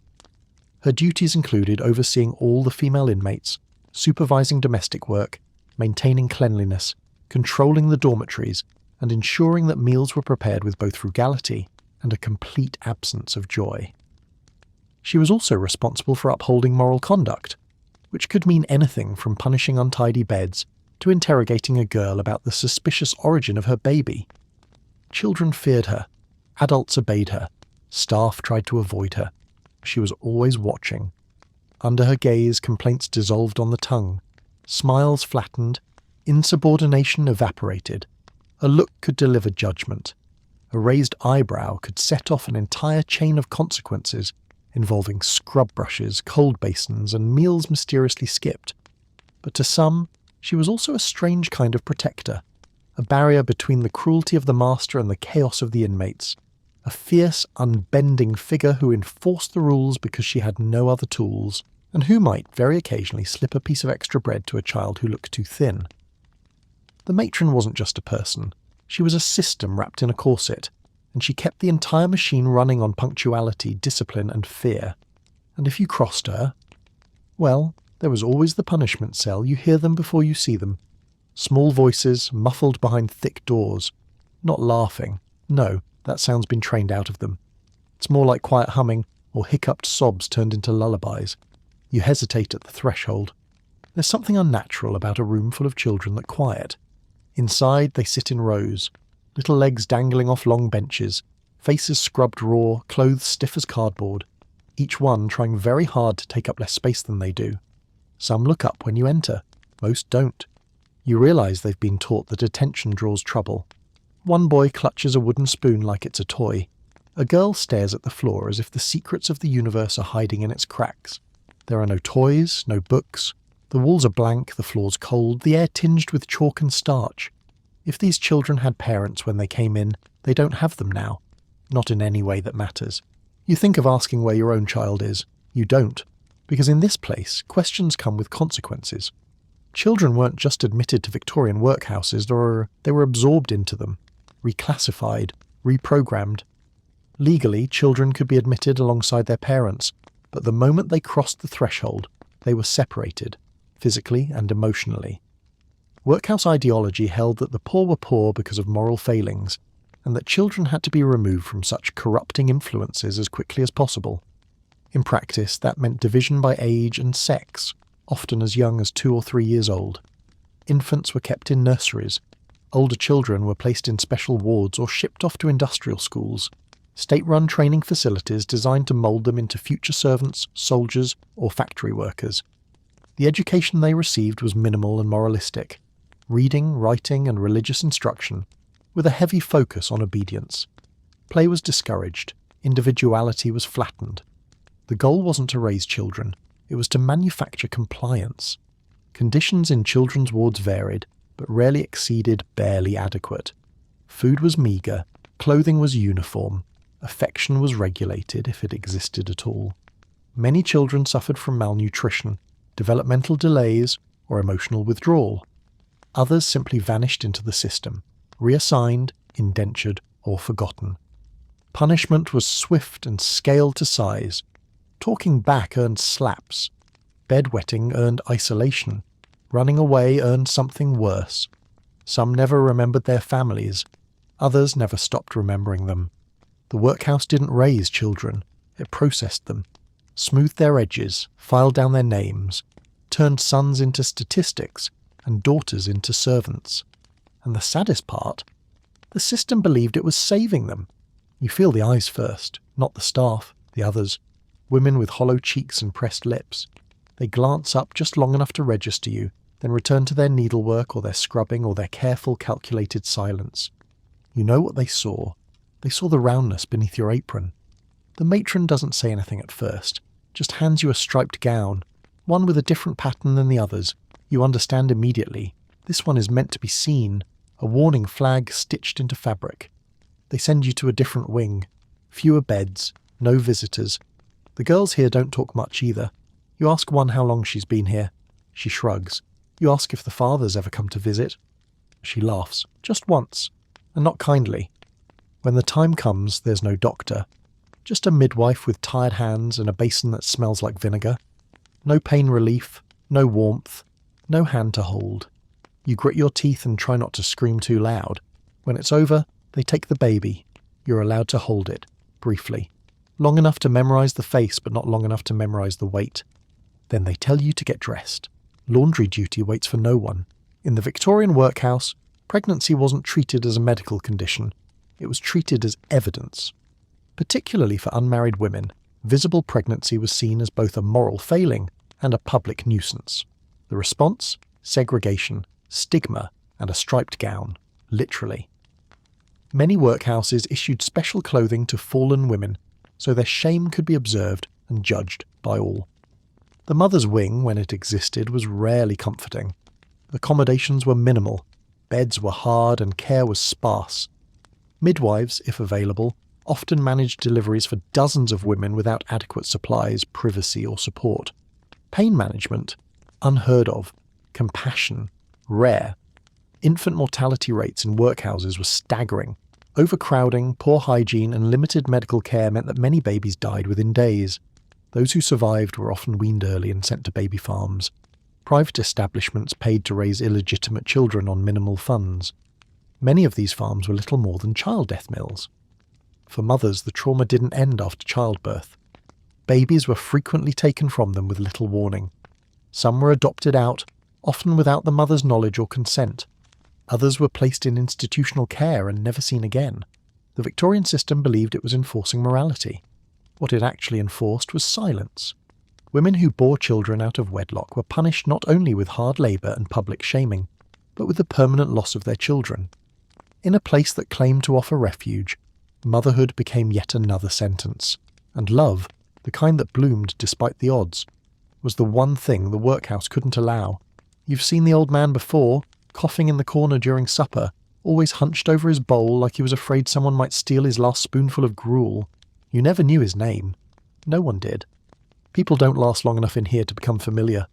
Her duties included overseeing all the female inmates, supervising domestic work, maintaining cleanliness, controlling the dormitories, and ensuring that meals were prepared with both frugality and a complete absence of joy. She was also responsible for upholding moral conduct, which could mean anything from punishing untidy beds to interrogating a girl about the suspicious origin of her baby. Children feared her, adults obeyed her, staff tried to avoid her. She was always watching. Under her gaze, complaints dissolved on the tongue, smiles flattened, insubordination evaporated. A look could deliver judgment. A raised eyebrow could set off an entire chain of consequences involving scrub brushes, cold basins, and meals mysteriously skipped. But to some, she was also a strange kind of protector, a barrier between the cruelty of the master and the chaos of the inmates, a fierce, unbending figure who enforced the rules because she had no other tools, and who might very occasionally slip a piece of extra bread to a child who looked too thin. The matron wasn't just a person. She was a system wrapped in a corset, and she kept the entire machine running on punctuality, discipline, and fear. And if you crossed her, well, there was always the punishment cell. You hear them before you see them. Small voices, muffled behind thick doors. Not laughing. No, that sound's been trained out of them. It's more like quiet humming or hiccuped sobs turned into lullabies. You hesitate at the threshold. There's something unnatural about a room full of children that quiet. Inside, they sit in rows, little legs dangling off long benches, faces scrubbed raw, clothes stiff as cardboard, each one trying very hard to take up less space than they do. Some look up when you enter, most don't. You realise they've been taught that attention draws trouble. One boy clutches a wooden spoon like it's a toy. A girl stares at the floor as if the secrets of the universe are hiding in its cracks. There are no toys, no books. The walls are blank, the floor's cold, the air tinged with chalk and starch. If these children had parents when they came in, they don't have them now. Not in any way that matters. You think of asking where your own child is. You don't. Because in this place, questions come with consequences. Children weren't just admitted to Victorian workhouses, they were absorbed into them, reclassified, reprogrammed. Legally, children could be admitted alongside their parents, but the moment they crossed the threshold, they were separated, physically and emotionally. Workhouse ideology held that the poor were poor because of moral failings, and that children had to be removed from such corrupting influences as quickly as possible. In practice, that meant division by age and sex, often as young as 2 or 3 years old. Infants were kept in nurseries. Older children were placed in special wards or shipped off to industrial schools, state-run training facilities designed to mould them into future servants, soldiers, or factory workers. The education they received was minimal and moralistic, reading, writing, and religious instruction, with a heavy focus on obedience. Play was discouraged, individuality was flattened. The goal wasn't to raise children, it was to manufacture compliance. Conditions in children's wards varied, but rarely exceeded barely adequate. Food was meagre, clothing was uniform, affection was regulated if it existed at all. Many children suffered from malnutrition, developmental delays, or emotional withdrawal. Others simply vanished into the system, reassigned, indentured, or forgotten. Punishment was swift and scaled to size. Talking back earned slaps. Bedwetting earned isolation. Running away earned something worse. Some never remembered their families. Others never stopped remembering them. The workhouse didn't raise children. It processed them, smoothed their edges, filed down their names, turned sons into statistics and daughters into servants. And the saddest part, the system believed it was saving them. You feel the eyes first, not the staff, the others, women with hollow cheeks and pressed lips. They glance up just long enough to register you, then return to their needlework or their scrubbing or their careful, calculated silence. You know what they saw. They saw the roundness beneath your apron. The matron doesn't say anything at first, just hands you a striped gown, one with a different pattern than the others. You understand immediately. This one is meant to be seen, a warning flag stitched into fabric. They send you to a different wing. Fewer beds, no visitors. The girls here don't talk much either. You ask one how long she's been here. She shrugs. You ask if the father's ever come to visit. She laughs, just once, and not kindly. When the time comes, there's no doctor. Just a midwife with tired hands and a basin that smells like vinegar. No pain relief, no warmth, no hand to hold. You grit your teeth and try not to scream too loud. When it's over, they take the baby. You're allowed to hold it, briefly. Long enough to memorize the face, but not long enough to memorize the weight. Then they tell you to get dressed. Laundry duty waits for no one. In the Victorian workhouse, pregnancy wasn't treated as a medical condition. It was treated as evidence. Particularly for unmarried women, visible pregnancy was seen as both a moral failing and a public nuisance. The response? Segregation, stigma, and a striped gown, literally. Many workhouses issued special clothing to fallen women, so their shame could be observed and judged by all. The mother's wing, when it existed, was rarely comforting. Accommodations were minimal, beds were hard and care was sparse. Midwives, if available, often managed deliveries for dozens of women without adequate supplies, privacy or support. Pain management, unheard of. Compassion, rare. Infant mortality rates in workhouses were staggering. Overcrowding, poor hygiene and limited medical care meant that many babies died within days. Those who survived were often weaned early and sent to baby farms. Private establishments paid to raise illegitimate children on minimal funds. Many of these farms were little more than child death mills. For mothers, the trauma didn't end after childbirth. Babies were frequently taken from them with little warning. Some were adopted out, often without the mother's knowledge or consent. Others were placed in institutional care and never seen again. The Victorian system believed it was enforcing morality. What it actually enforced was silence. Women who bore children out of wedlock were punished not only with hard labour and public shaming, but with the permanent loss of their children. In a place that claimed to offer refuge, motherhood became yet another sentence, and love, the kind that bloomed despite the odds, was the one thing the workhouse couldn't allow. You've seen the old man before, coughing in the corner during supper, always hunched over his bowl like he was afraid someone might steal his last spoonful of gruel. You never knew his name. No one did. People don't last long enough in here to become familiar.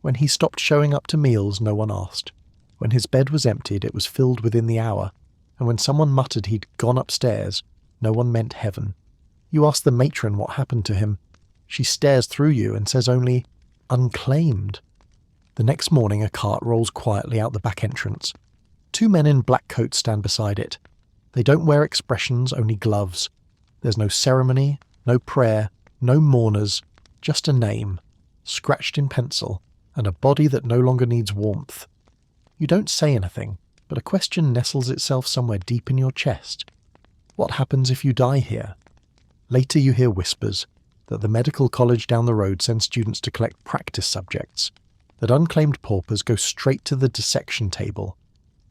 When he stopped showing up to meals, no one asked. When his bed was emptied, it was filled within the hour, and when someone muttered he'd gone upstairs, no one meant heaven. You ask the matron what happened to him. She stares through you and says only, "Unclaimed." The next morning a cart rolls quietly out the back entrance. 2 men in black coats stand beside it. They don't wear expressions, only gloves. There's no ceremony, no prayer, no mourners, just a name, scratched in pencil, and a body that no longer needs warmth. You don't say anything, but a question nestles itself somewhere deep in your chest. What happens if you die here? Later you hear whispers that the medical college down the road sends students to collect practice subjects, that unclaimed paupers go straight to the dissection table,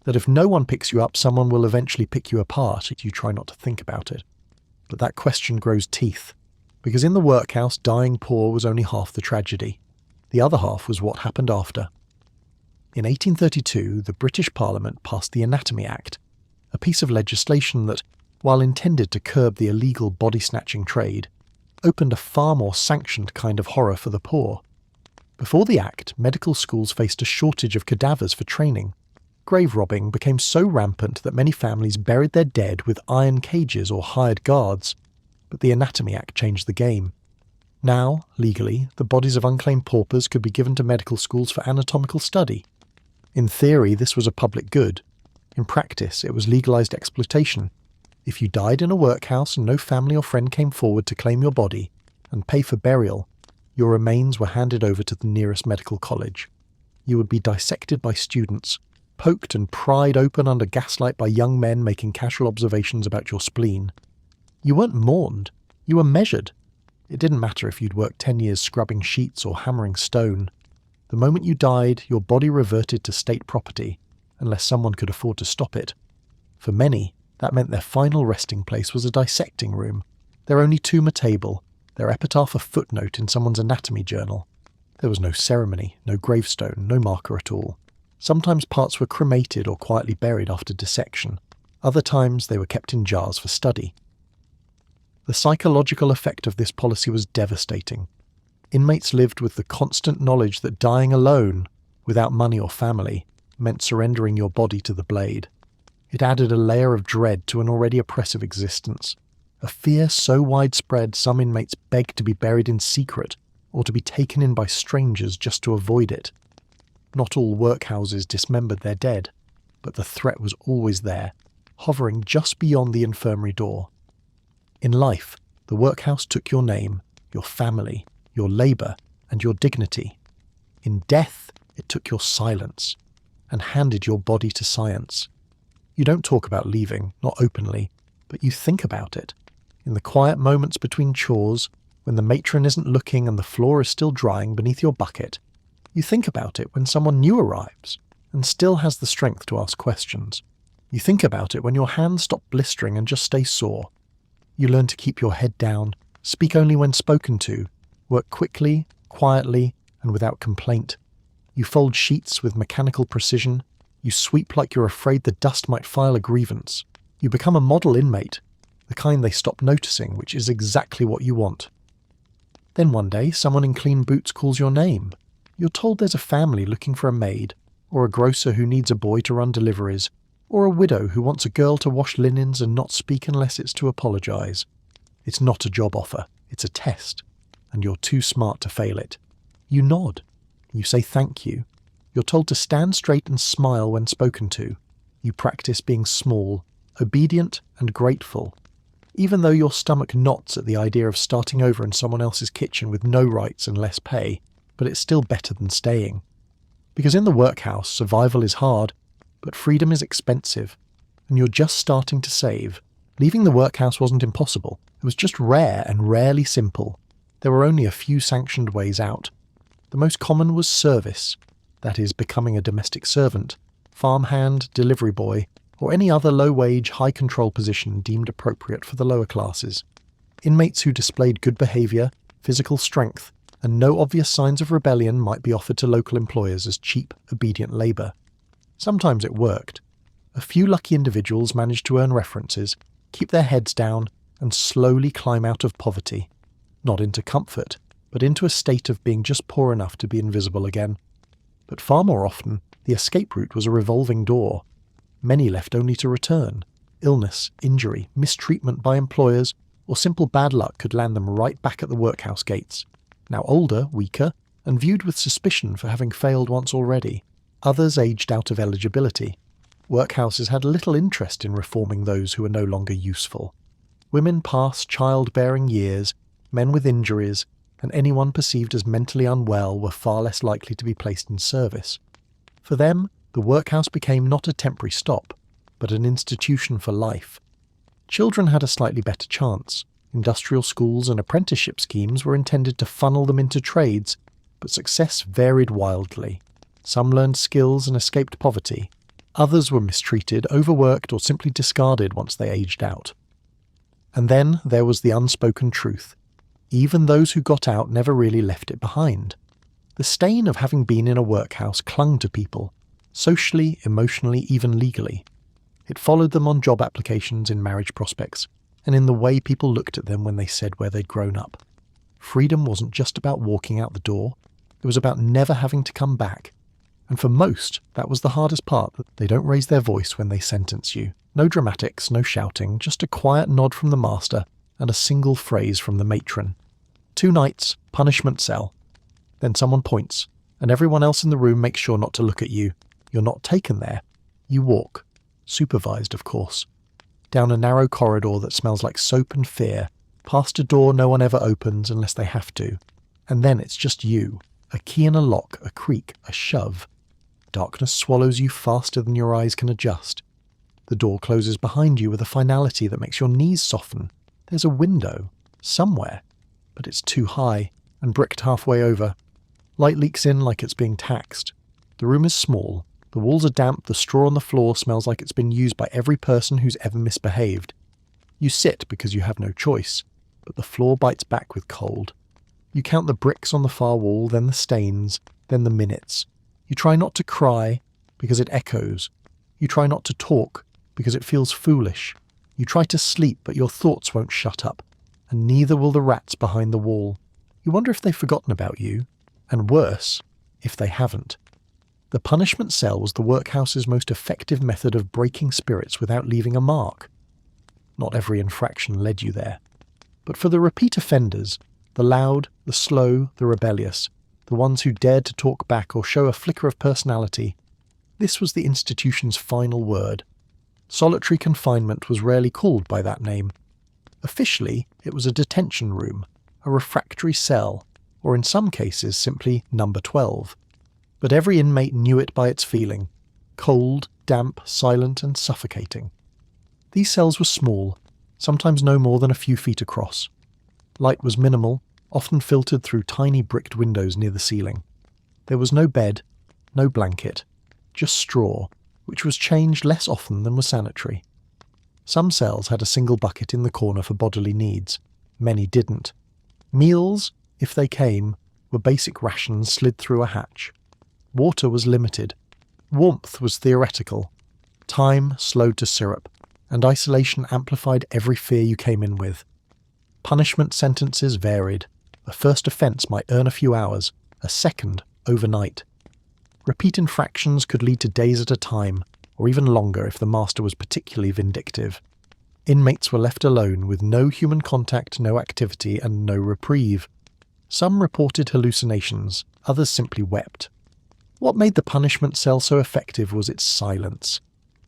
that if no one picks you up, someone will eventually pick you apart if you try not to think about it. But that question grows teeth, because in the workhouse, dying poor was only half the tragedy. The other half was what happened after. In 1832, the British Parliament passed the Anatomy Act, a piece of legislation that, while intended to curb the illegal body-snatching trade, opened a far more sanctioned kind of horror for the poor. Before the Act, medical schools faced a shortage of cadavers for training. Grave robbing became so rampant that many families buried their dead with iron cages or hired guards. But the Anatomy Act changed the game. Now, legally, the bodies of unclaimed paupers could be given to medical schools for anatomical study. In theory, this was a public good. In practice, it was legalized exploitation. If you died in a workhouse and no family or friend came forward to claim your body and pay for burial, your remains were handed over to the nearest medical college. You would be dissected by students, poked and pried open under gaslight by young men making casual observations about your spleen. You weren't mourned, you were measured. It didn't matter if you'd worked 10 years scrubbing sheets or hammering stone. The moment you died, your body reverted to state property, unless someone could afford to stop it. For many, that meant their final resting place was a dissecting room, their only tomb a table, their epitaph a footnote in someone's anatomy journal. There was no ceremony, no gravestone, no marker at all. Sometimes parts were cremated or quietly buried after dissection. Other times they were kept in jars for study. The psychological effect of this policy was devastating. Inmates lived with the constant knowledge that dying alone, without money or family, meant surrendering your body to the blade. It added a layer of dread to an already oppressive existence, a fear so widespread some inmates begged to be buried in secret or to be taken in by strangers just to avoid it. Not all workhouses dismembered their dead, but the threat was always there, hovering just beyond the infirmary door. In life, the workhouse took your name, your family, your labour, and your dignity. In death, it took your silence and handed your body to science. You don't talk about leaving, not openly, but you think about it. In the quiet moments between chores, when the matron isn't looking and the floor is still drying beneath your bucket, you think about it when someone new arrives and still has the strength to ask questions. You think about it when your hands stop blistering and just stay sore. You learn to keep your head down, speak only when spoken to, work quickly, quietly, and without complaint. You fold sheets with mechanical precision. You sweep like you're afraid the dust might file a grievance. You become a model inmate, the kind they stop noticing, which is exactly what you want. Then one day, someone in clean boots calls your name. You're told there's a family looking for a maid, or a grocer who needs a boy to run deliveries, or a widow who wants a girl to wash linens and not speak unless it's to apologise. It's not a job offer, it's a test, and you're too smart to fail it. You nod. You say thank you. You're told to stand straight and smile when spoken to. You practice being small, obedient and grateful, even though your stomach knots at the idea of starting over in someone else's kitchen with no rights and less pay, but it's still better than staying. Because in the workhouse, survival is hard, but freedom is expensive, and you're just starting to save. Leaving the workhouse wasn't impossible. It was just rare and rarely simple. There were only a few sanctioned ways out. The most common was service, that is, becoming a domestic servant, farmhand, delivery boy, or any other low-wage, high-control position deemed appropriate for the lower classes. Inmates who displayed good behaviour, physical strength, and no obvious signs of rebellion might be offered to local employers as cheap, obedient labour. Sometimes it worked. A few lucky individuals managed to earn references, keep their heads down, and slowly climb out of poverty. Not into comfort, but into a state of being just poor enough to be invisible again. But far more often, the escape route was a revolving door. Many left only to return. Illness, injury, mistreatment by employers, or simple bad luck could land them right back at the workhouse gates. Now older, weaker, and viewed with suspicion for having failed once already. Others aged out of eligibility. Workhouses had little interest in reforming those who were no longer useful. Women past childbearing years, men with injuries, and anyone perceived as mentally unwell were far less likely to be placed in service. For them, the workhouse became not a temporary stop, but an institution for life. Children had a slightly better chance. Industrial schools and apprenticeship schemes were intended to funnel them into trades, but success varied wildly. Some learned skills and escaped poverty. Others were mistreated, overworked, or simply discarded once they aged out. And then there was the unspoken truth. Even those who got out never really left it behind. The stain of having been in a workhouse clung to people, socially, emotionally, even legally. It followed them on job applications, in marriage prospects, and in the way people looked at them when they said where they'd grown up. Freedom wasn't just about walking out the door. It was about never having to come back. And for most, that was the hardest part. They don't raise their voice when they sentence you. No dramatics, no shouting, just a quiet nod from the master and a single phrase from the matron. 2 nights, punishment cell. Then someone points, and everyone else in the room makes sure not to look at you. You're not taken there. You walk, supervised of course, down a narrow corridor that smells like soap and fear, past a door no one ever opens unless they have to. And then it's just you, a key in a lock, a creak, a shove. Darkness swallows you faster than your eyes can adjust. The door closes behind you with a finality that makes your knees soften. There's a window, somewhere, but it's too high and bricked halfway over. Light leaks in like it's being taxed. The room is small. The walls are damp, the straw on the floor smells like it's been used by every person who's ever misbehaved. You sit because you have no choice, but the floor bites back with cold. You count the bricks on the far wall, then the stains, then the minutes. You try not to cry because it echoes. You try not to talk because it feels foolish. You try to sleep, but your thoughts won't shut up, and neither will the rats behind the wall. You wonder if they've forgotten about you, and worse, if they haven't. The punishment cell was the workhouse's most effective method of breaking spirits without leaving a mark. Not every infraction led you there. But for the repeat offenders, the loud, the slow, the rebellious, the ones who dared to talk back or show a flicker of personality, this was the institution's final word. Solitary confinement was rarely called by that name. Officially, it was a detention room, a refractory cell, or in some cases simply number 12. But every inmate knew it by its feeling: cold, damp, silent, and suffocating. These cells were small, sometimes no more than a few feet across. Light was minimal, often filtered through tiny bricked windows near the ceiling. There was no bed, no blanket, just straw, which was changed less often than was sanitary. Some cells had a single bucket in the corner for bodily needs. Many didn't. Meals, if they came, were basic rations slid through a hatch. Water was limited. Warmth was theoretical. Time slowed to syrup, and isolation amplified every fear you came in with. Punishment sentences varied. A first offence might earn a few hours, a second overnight. Repeat infractions could lead to days at a time, or even longer if the master was particularly vindictive. Inmates were left alone with no human contact, no activity, and no reprieve. Some reported hallucinations, others simply wept. What made the punishment cell so effective was its silence.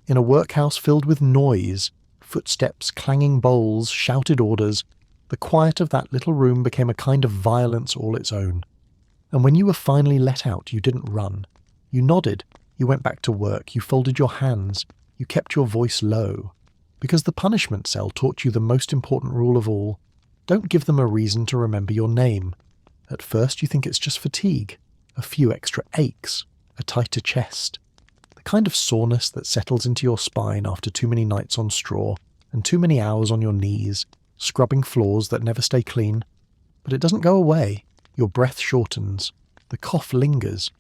In a workhouse filled with noise, footsteps, clanging bowls, shouted orders, the quiet of that little room became a kind of violence all its own. And when you were finally let out, you didn't run. You nodded, you went back to work, you folded your hands, you kept your voice low. Because the punishment cell taught you the most important rule of all: don't give them a reason to remember your name. At first you think it's just fatigue, a few extra aches, a tighter chest, the kind of soreness that settles into your spine after too many nights on straw and too many hours on your knees, scrubbing floors that never stay clean. But it doesn't go away. Your breath shortens. The cough lingers.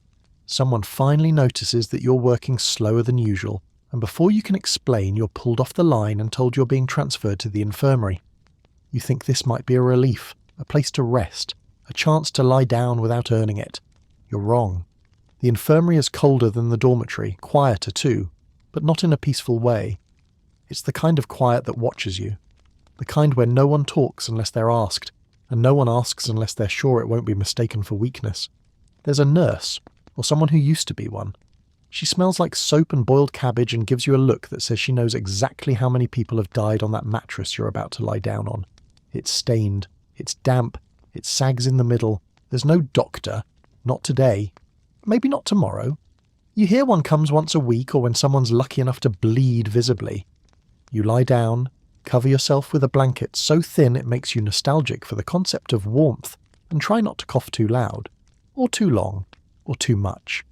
Someone finally notices that you're working slower than usual, and before you can explain, you're pulled off the line and told you're being transferred to the infirmary. You think this might be a relief, a place to rest, a chance to lie down without earning it. You're wrong. The infirmary is colder than the dormitory, quieter too, but not in a peaceful way. It's the kind of quiet that watches you, the kind where no one talks unless they're asked, and no one asks unless they're sure it won't be mistaken for weakness. There's a nurse, or someone who used to be one. She smells like soap and boiled cabbage and gives you a look that says she knows exactly how many people have died on that mattress you're about to lie down on. It's stained, it's damp, it sags in the middle. There's no doctor. Not today. Maybe not tomorrow. You hear one comes once a week or when someone's lucky enough to bleed visibly. You lie down, cover yourself with a blanket so thin it makes you nostalgic for the concept of warmth, and try not to cough too loud, or too long, or too much.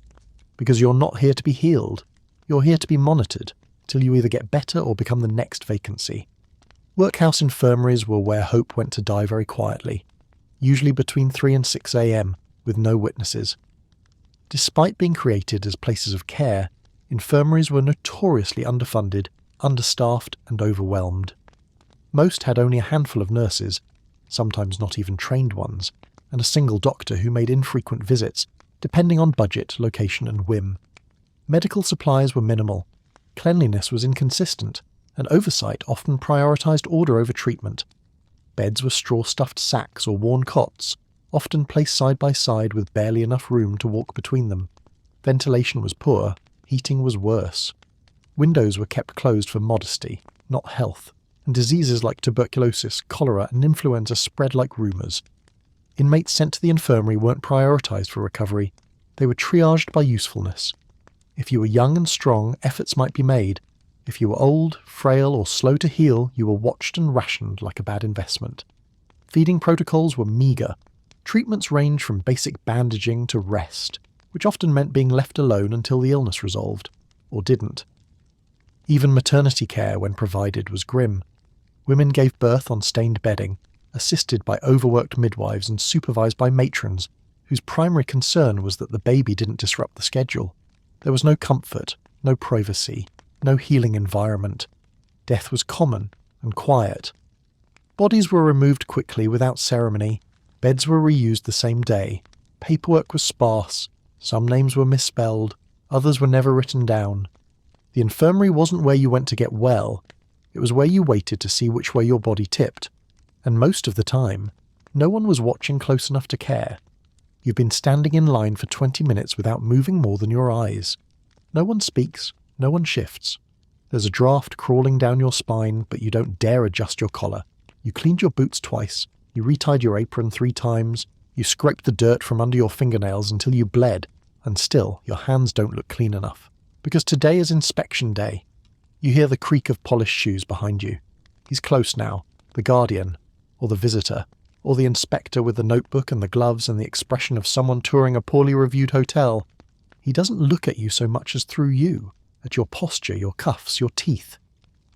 Because you're not here to be healed. You're here to be monitored, till you either get better or become the next vacancy. Workhouse infirmaries were where hope went to die very quietly, usually between 3 and 6 a.m, with no witnesses. Despite being created as places of care, infirmaries were notoriously underfunded, understaffed, and overwhelmed. Most had only a handful of nurses, sometimes not even trained ones, and a single doctor who made infrequent visits, depending on budget, location, and whim. Medical supplies were minimal, cleanliness was inconsistent, and oversight often prioritised order over treatment. Beds were straw-stuffed sacks or worn cots, often placed side by side with barely enough room to walk between them. Ventilation was poor, heating was worse. Windows were kept closed for modesty, not health, and diseases like tuberculosis, cholera, and influenza spread like rumours. Inmates sent to the infirmary weren't prioritised for recovery, they were triaged by usefulness. If you were young and strong, efforts might be made. If you were old, frail, or slow to heal, you were watched and rationed like a bad investment. Feeding protocols were meagre. Treatments ranged from basic bandaging to rest, which often meant being left alone until the illness resolved, or didn't. Even maternity care, when provided, was grim. Women gave birth on stained bedding, assisted by overworked midwives and supervised by matrons, whose primary concern was that the baby didn't disrupt the schedule. There was no comfort, no privacy, no healing environment. Death was common and quiet. Bodies were removed quickly without ceremony, beds were reused the same day, paperwork was sparse, some names were misspelled, others were never written down. The infirmary wasn't where you went to get well, it was where you waited to see which way your body tipped. And most of the time, no one was watching close enough to care. You've been standing in line for 20 minutes without moving more than your eyes. No one speaks, no one shifts. There's a draft crawling down your spine, but you don't dare adjust your collar. You cleaned your boots twice, you retied your apron 3 times, you scraped the dirt from under your fingernails until you bled, and still your hands don't look clean enough. Because today is inspection day. You hear the creak of polished shoes behind you. He's close now, the guardian, or the visitor, or the inspector with the notebook and the gloves and the expression of someone touring a poorly reviewed hotel. He doesn't look at you so much as through you, at your posture, your cuffs, your teeth.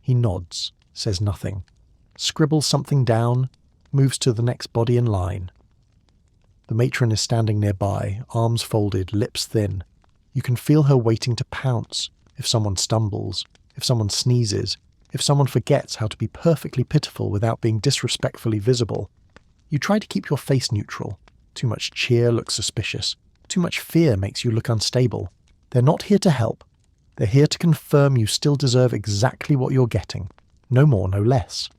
He nods, says nothing, scribbles something down, moves to the next body in line. The matron is standing nearby, arms folded, lips thin. You can feel her waiting to pounce if someone stumbles, if someone sneezes, if someone forgets how to be perfectly pitiful without being disrespectfully visible. You try to keep your face neutral. Too much cheer looks suspicious. Too much fear makes you look unstable. They're not here to help. They're here to confirm you still deserve exactly what you're getting. No more, no less.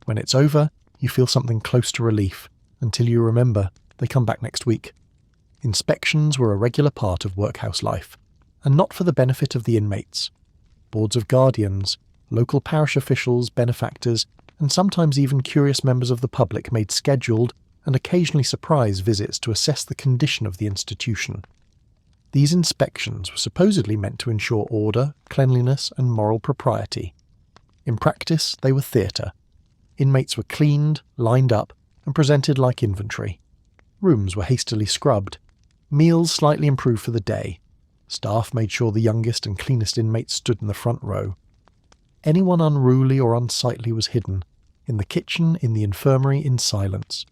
When it's over, you feel something close to relief, until you remember they come back next week. Inspections were a regular part of workhouse life, and not for the benefit of the inmates. Boards of guardians, local parish officials, benefactors, and sometimes even curious members of the public made scheduled and occasionally surprise visits to assess the condition of the institution. These inspections were supposedly meant to ensure order, cleanliness, and moral propriety. In practice, they were theatre. Inmates were cleaned, lined up, and presented like inventory. Rooms were hastily scrubbed. Meals slightly improved for the day. Staff made sure the youngest and cleanest inmates stood in the front row. Anyone unruly or unsightly was hidden. In the kitchen, in the infirmary, in silence.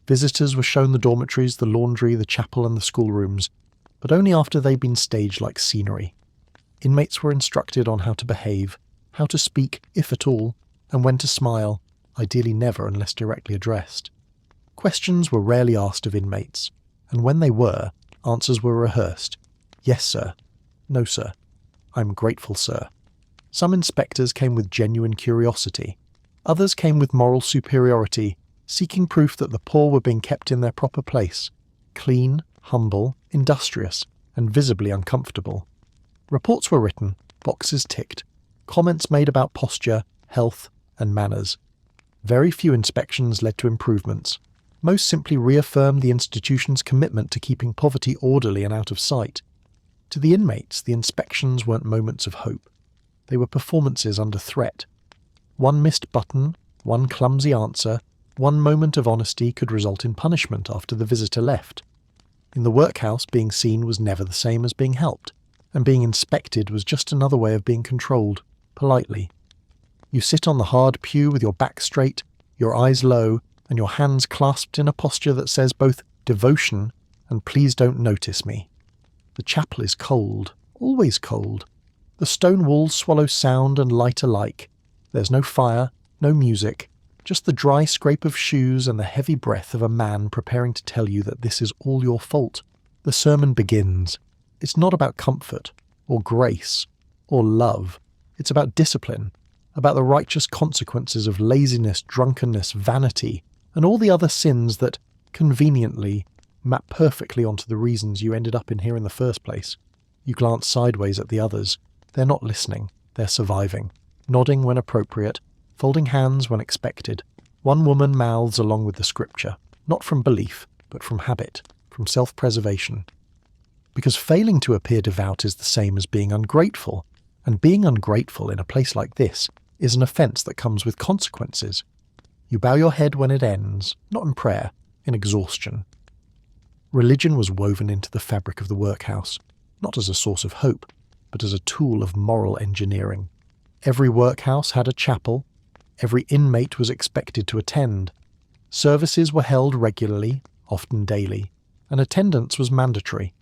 Visitors were shown the dormitories, the laundry, the chapel and the schoolrooms, but only after they'd been staged like scenery. Inmates were instructed on how to behave, how to speak, if at all, and when to smile, ideally never unless directly addressed. Questions were rarely asked of inmates, and when they were, answers were rehearsed. Yes, sir. No, sir. I'm grateful, sir. Some inspectors came with genuine curiosity. Others came with moral superiority, seeking proof that the poor were being kept in their proper place, clean, humble, industrious, and visibly uncomfortable. Reports were written, boxes ticked, comments made about posture, health, and manners. Very few inspections led to improvements. Most simply reaffirmed the institution's commitment to keeping poverty orderly and out of sight. To the inmates, the inspections weren't moments of hope. They were performances under threat. One missed button, one clumsy answer, one moment of honesty could result in punishment after the visitor left. In the workhouse, being seen was never the same as being helped, and being inspected was just another way of being controlled, politely. You sit on the hard pew with your back straight, your eyes low, and your hands clasped in a posture that says both devotion and please don't notice me. The chapel is cold, always cold. The stone walls swallow sound and light alike. There's no fire, no music, just the dry scrape of shoes and the heavy breath of a man preparing to tell you that this is all your fault. The sermon begins. It's not about comfort, or grace, or love. It's about discipline, about the righteous consequences of laziness, drunkenness, vanity, and all the other sins that, conveniently, map perfectly onto the reasons you ended up in here in the first place. You glance sideways at the others. They're not listening, they're surviving, nodding when appropriate, folding hands when expected. One woman mouths along with the scripture, not from belief, but from habit, from self-preservation. Because failing to appear devout is the same as being ungrateful, and being ungrateful in a place like this is an offence that comes with consequences. You bow your head when it ends, not in prayer, in exhaustion. Religion was woven into the fabric of the workhouse, not as a source of hope, but as a tool of moral engineering. Every workhouse had a chapel. Every inmate was expected to attend. Services were held regularly, often daily, and attendance was mandatory.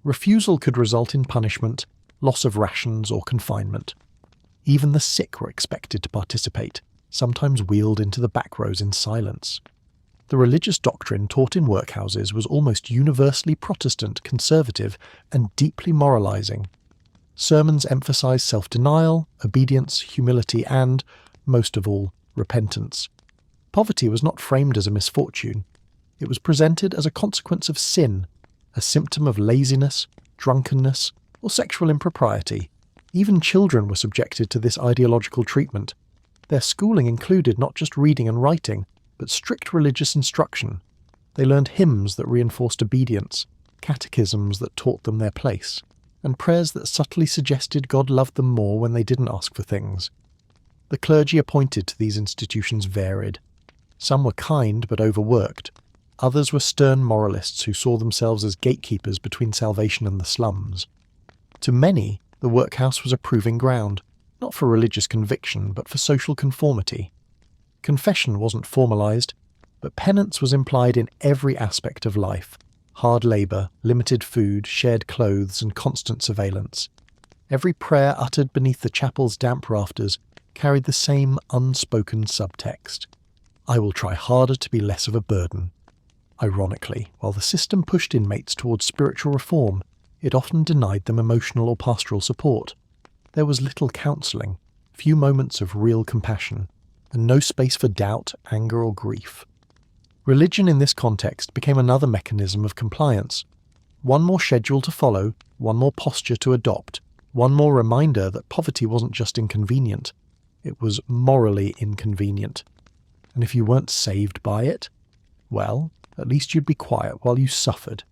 Refusal could result in punishment, loss of rations, or confinement. Even the sick were expected to participate, sometimes wheeled into the back rows in silence. The religious doctrine taught in workhouses was almost universally Protestant, conservative, and deeply moralizing. Sermons emphasized self-denial, obedience, humility, and, most of all, repentance. Poverty was not framed as a misfortune. It was presented as a consequence of sin, a symptom of laziness, drunkenness, or sexual impropriety. Even children were subjected to this ideological treatment. Their schooling included not just reading and writing, but strict religious instruction. They learned hymns that reinforced obedience, catechisms that taught them their place, and prayers that subtly suggested God loved them more when they didn't ask for things. The clergy appointed to these institutions varied. Some were kind but overworked. Others were stern moralists who saw themselves as gatekeepers between salvation and the slums. To many, the workhouse was a proving ground, not for religious conviction, but for social conformity. Confession wasn't formalized, but penance was implied in every aspect of life. Hard labour, limited food, shared clothes, and constant surveillance. Every prayer uttered beneath the chapel's damp rafters carried the same unspoken subtext. I will try harder to be less of a burden. Ironically, while the system pushed inmates towards spiritual reform, it often denied them emotional or pastoral support. There was little counselling, few moments of real compassion, and no space for doubt, anger, or grief. Religion in this context became another mechanism of compliance. One more schedule to follow, one more posture to adopt, one more reminder that poverty wasn't just inconvenient, it was morally inconvenient. And if you weren't saved by it, well, at least you'd be quiet while you suffered.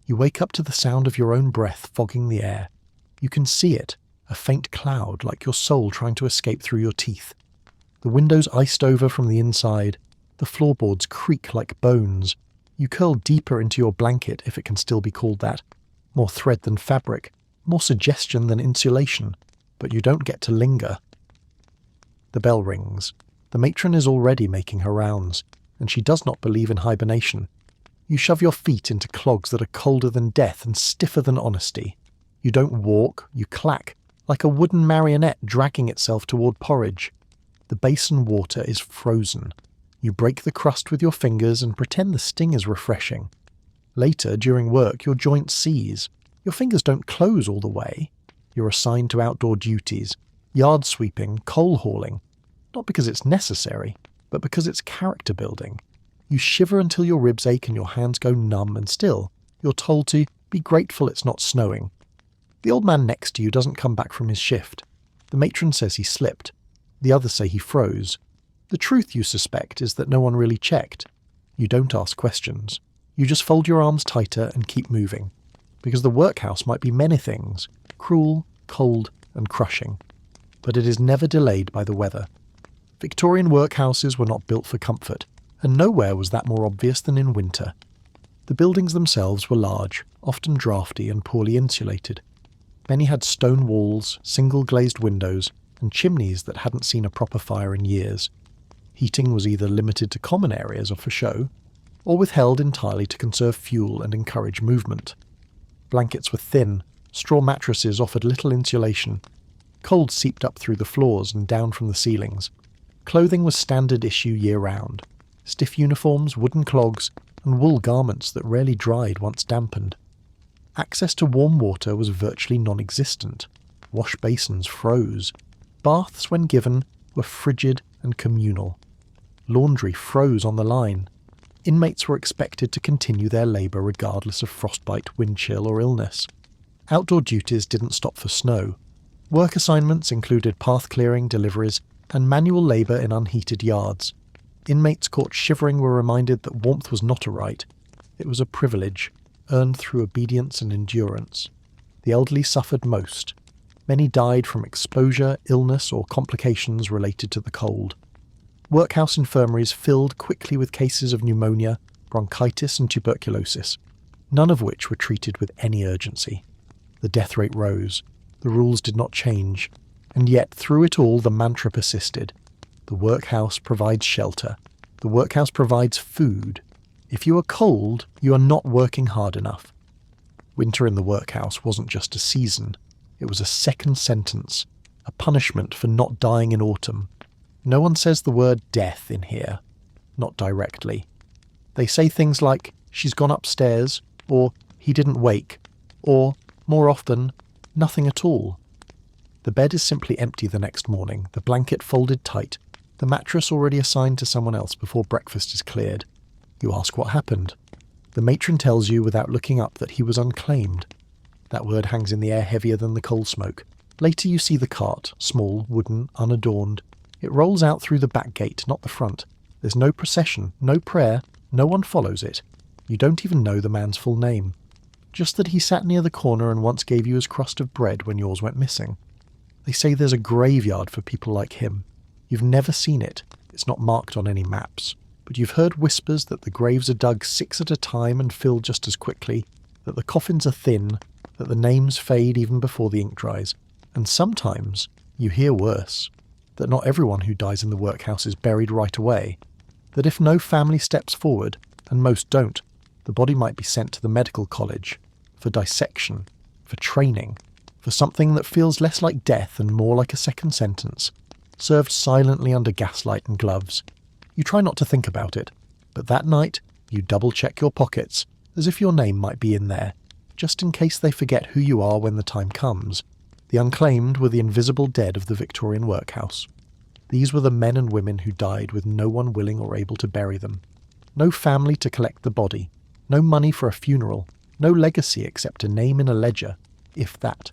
You wake up to the sound of your own breath fogging the air. You can see it, a faint cloud like your soul trying to escape through your teeth. The windows iced over from the inside, the floorboards creak like bones. You curl deeper into your blanket, if it can still be called that. More thread than fabric, more suggestion than insulation, but you don't get to linger. The bell rings. The matron is already making her rounds, and she does not believe in hibernation. You shove your feet into clogs that are colder than death and stiffer than honesty. You don't walk, you clack, like a wooden marionette dragging itself toward porridge. The basin water is frozen. You break the crust with your fingers and pretend the sting is refreshing. Later, during work, your joints seize. Your fingers don't close all the way. You're assigned to outdoor duties, yard sweeping, coal hauling. Not because it's necessary, but because it's character building. You shiver until your ribs ache and your hands go numb, and still, you're told to be grateful it's not snowing. The old man next to you doesn't come back from his shift. The matron says he slipped. The others say he froze. The truth, you suspect, is that no one really checked. You don't ask questions. You just fold your arms tighter and keep moving. Because the workhouse might be many things, cruel, cold, and crushing. But it is never delayed by the weather. Victorian workhouses were not built for comfort, and nowhere was that more obvious than in winter. The buildings themselves were large, often draughty and poorly insulated. Many had stone walls, single glazed windows, and chimneys that hadn't seen a proper fire in years. Heating was either limited to common areas or for show, or withheld entirely to conserve fuel and encourage movement. Blankets were thin, straw mattresses offered little insulation. Cold seeped up through the floors and down from the ceilings. Clothing was standard issue year-round. Stiff uniforms, wooden clogs, and wool garments that rarely dried once dampened. Access to warm water was virtually non-existent. Wash basins froze. Baths, when given, were frigid and communal. Laundry froze on the line. Inmates were expected to continue their labour regardless of frostbite, wind chill or illness. Outdoor duties didn't stop for snow. Work assignments included path clearing, deliveries, and manual labour in unheated yards. Inmates caught shivering were reminded that warmth was not a right. It was a privilege, earned through obedience and endurance. The elderly suffered most. Many died from exposure, illness, or complications related to the cold. Workhouse infirmaries filled quickly with cases of pneumonia, bronchitis, and tuberculosis, none of which were treated with any urgency. The death rate rose. The rules did not change. And yet, through it all, the mantra persisted. The workhouse provides shelter. The workhouse provides food. If you are cold, you are not working hard enough. Winter in the workhouse wasn't just a season. It was a second sentence, a punishment for not dying in autumn. No one says the word death in here. Not directly. They say things like, she's gone upstairs, or he didn't wake, or, more often, nothing at all. The bed is simply empty the next morning, the blanket folded tight, the mattress already assigned to someone else before breakfast is cleared. You ask what happened. The matron tells you without looking up that he was unclaimed. That word hangs in the air heavier than the coal smoke. Later you see the cart, small, wooden, unadorned. It rolls out through the back gate, not the front. There's no procession, no prayer, no one follows it. You don't even know the man's full name. Just that he sat near the corner and once gave you his crust of bread when yours went missing. They say there's a graveyard for people like him. You've never seen it. It's not marked on any maps. But you've heard whispers that the graves are dug 6 at a time and filled just as quickly, that the coffins are thin, that the names fade even before the ink dries. And sometimes you hear worse. That not everyone who dies in the workhouse is buried right away. That if no family steps forward, and most don't, the body might be sent to the medical college, for dissection, for training, for something that feels less like death and more like a second sentence, served silently under gaslight and gloves. You try not to think about it, but that night you double-check your pockets, as if your name might be in there, just in case they forget who you are when the time comes. The unclaimed were the invisible dead of the Victorian Workhouse. These were the men and women who died with no one willing or able to bury them. No family to collect the body. No money for a funeral. No legacy except a name in a ledger, if that.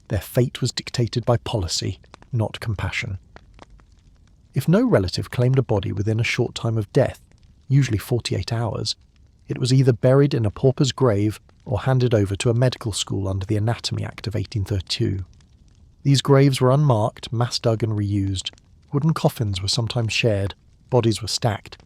Their fate was dictated by policy, not compassion. If no relative claimed a body within a short time of death, usually 48 hours, it was either buried in a pauper's grave or handed over to a medical school under the Anatomy Act of 1832. These graves were unmarked, mass-dug and reused. Wooden coffins were sometimes shared. Bodies were stacked.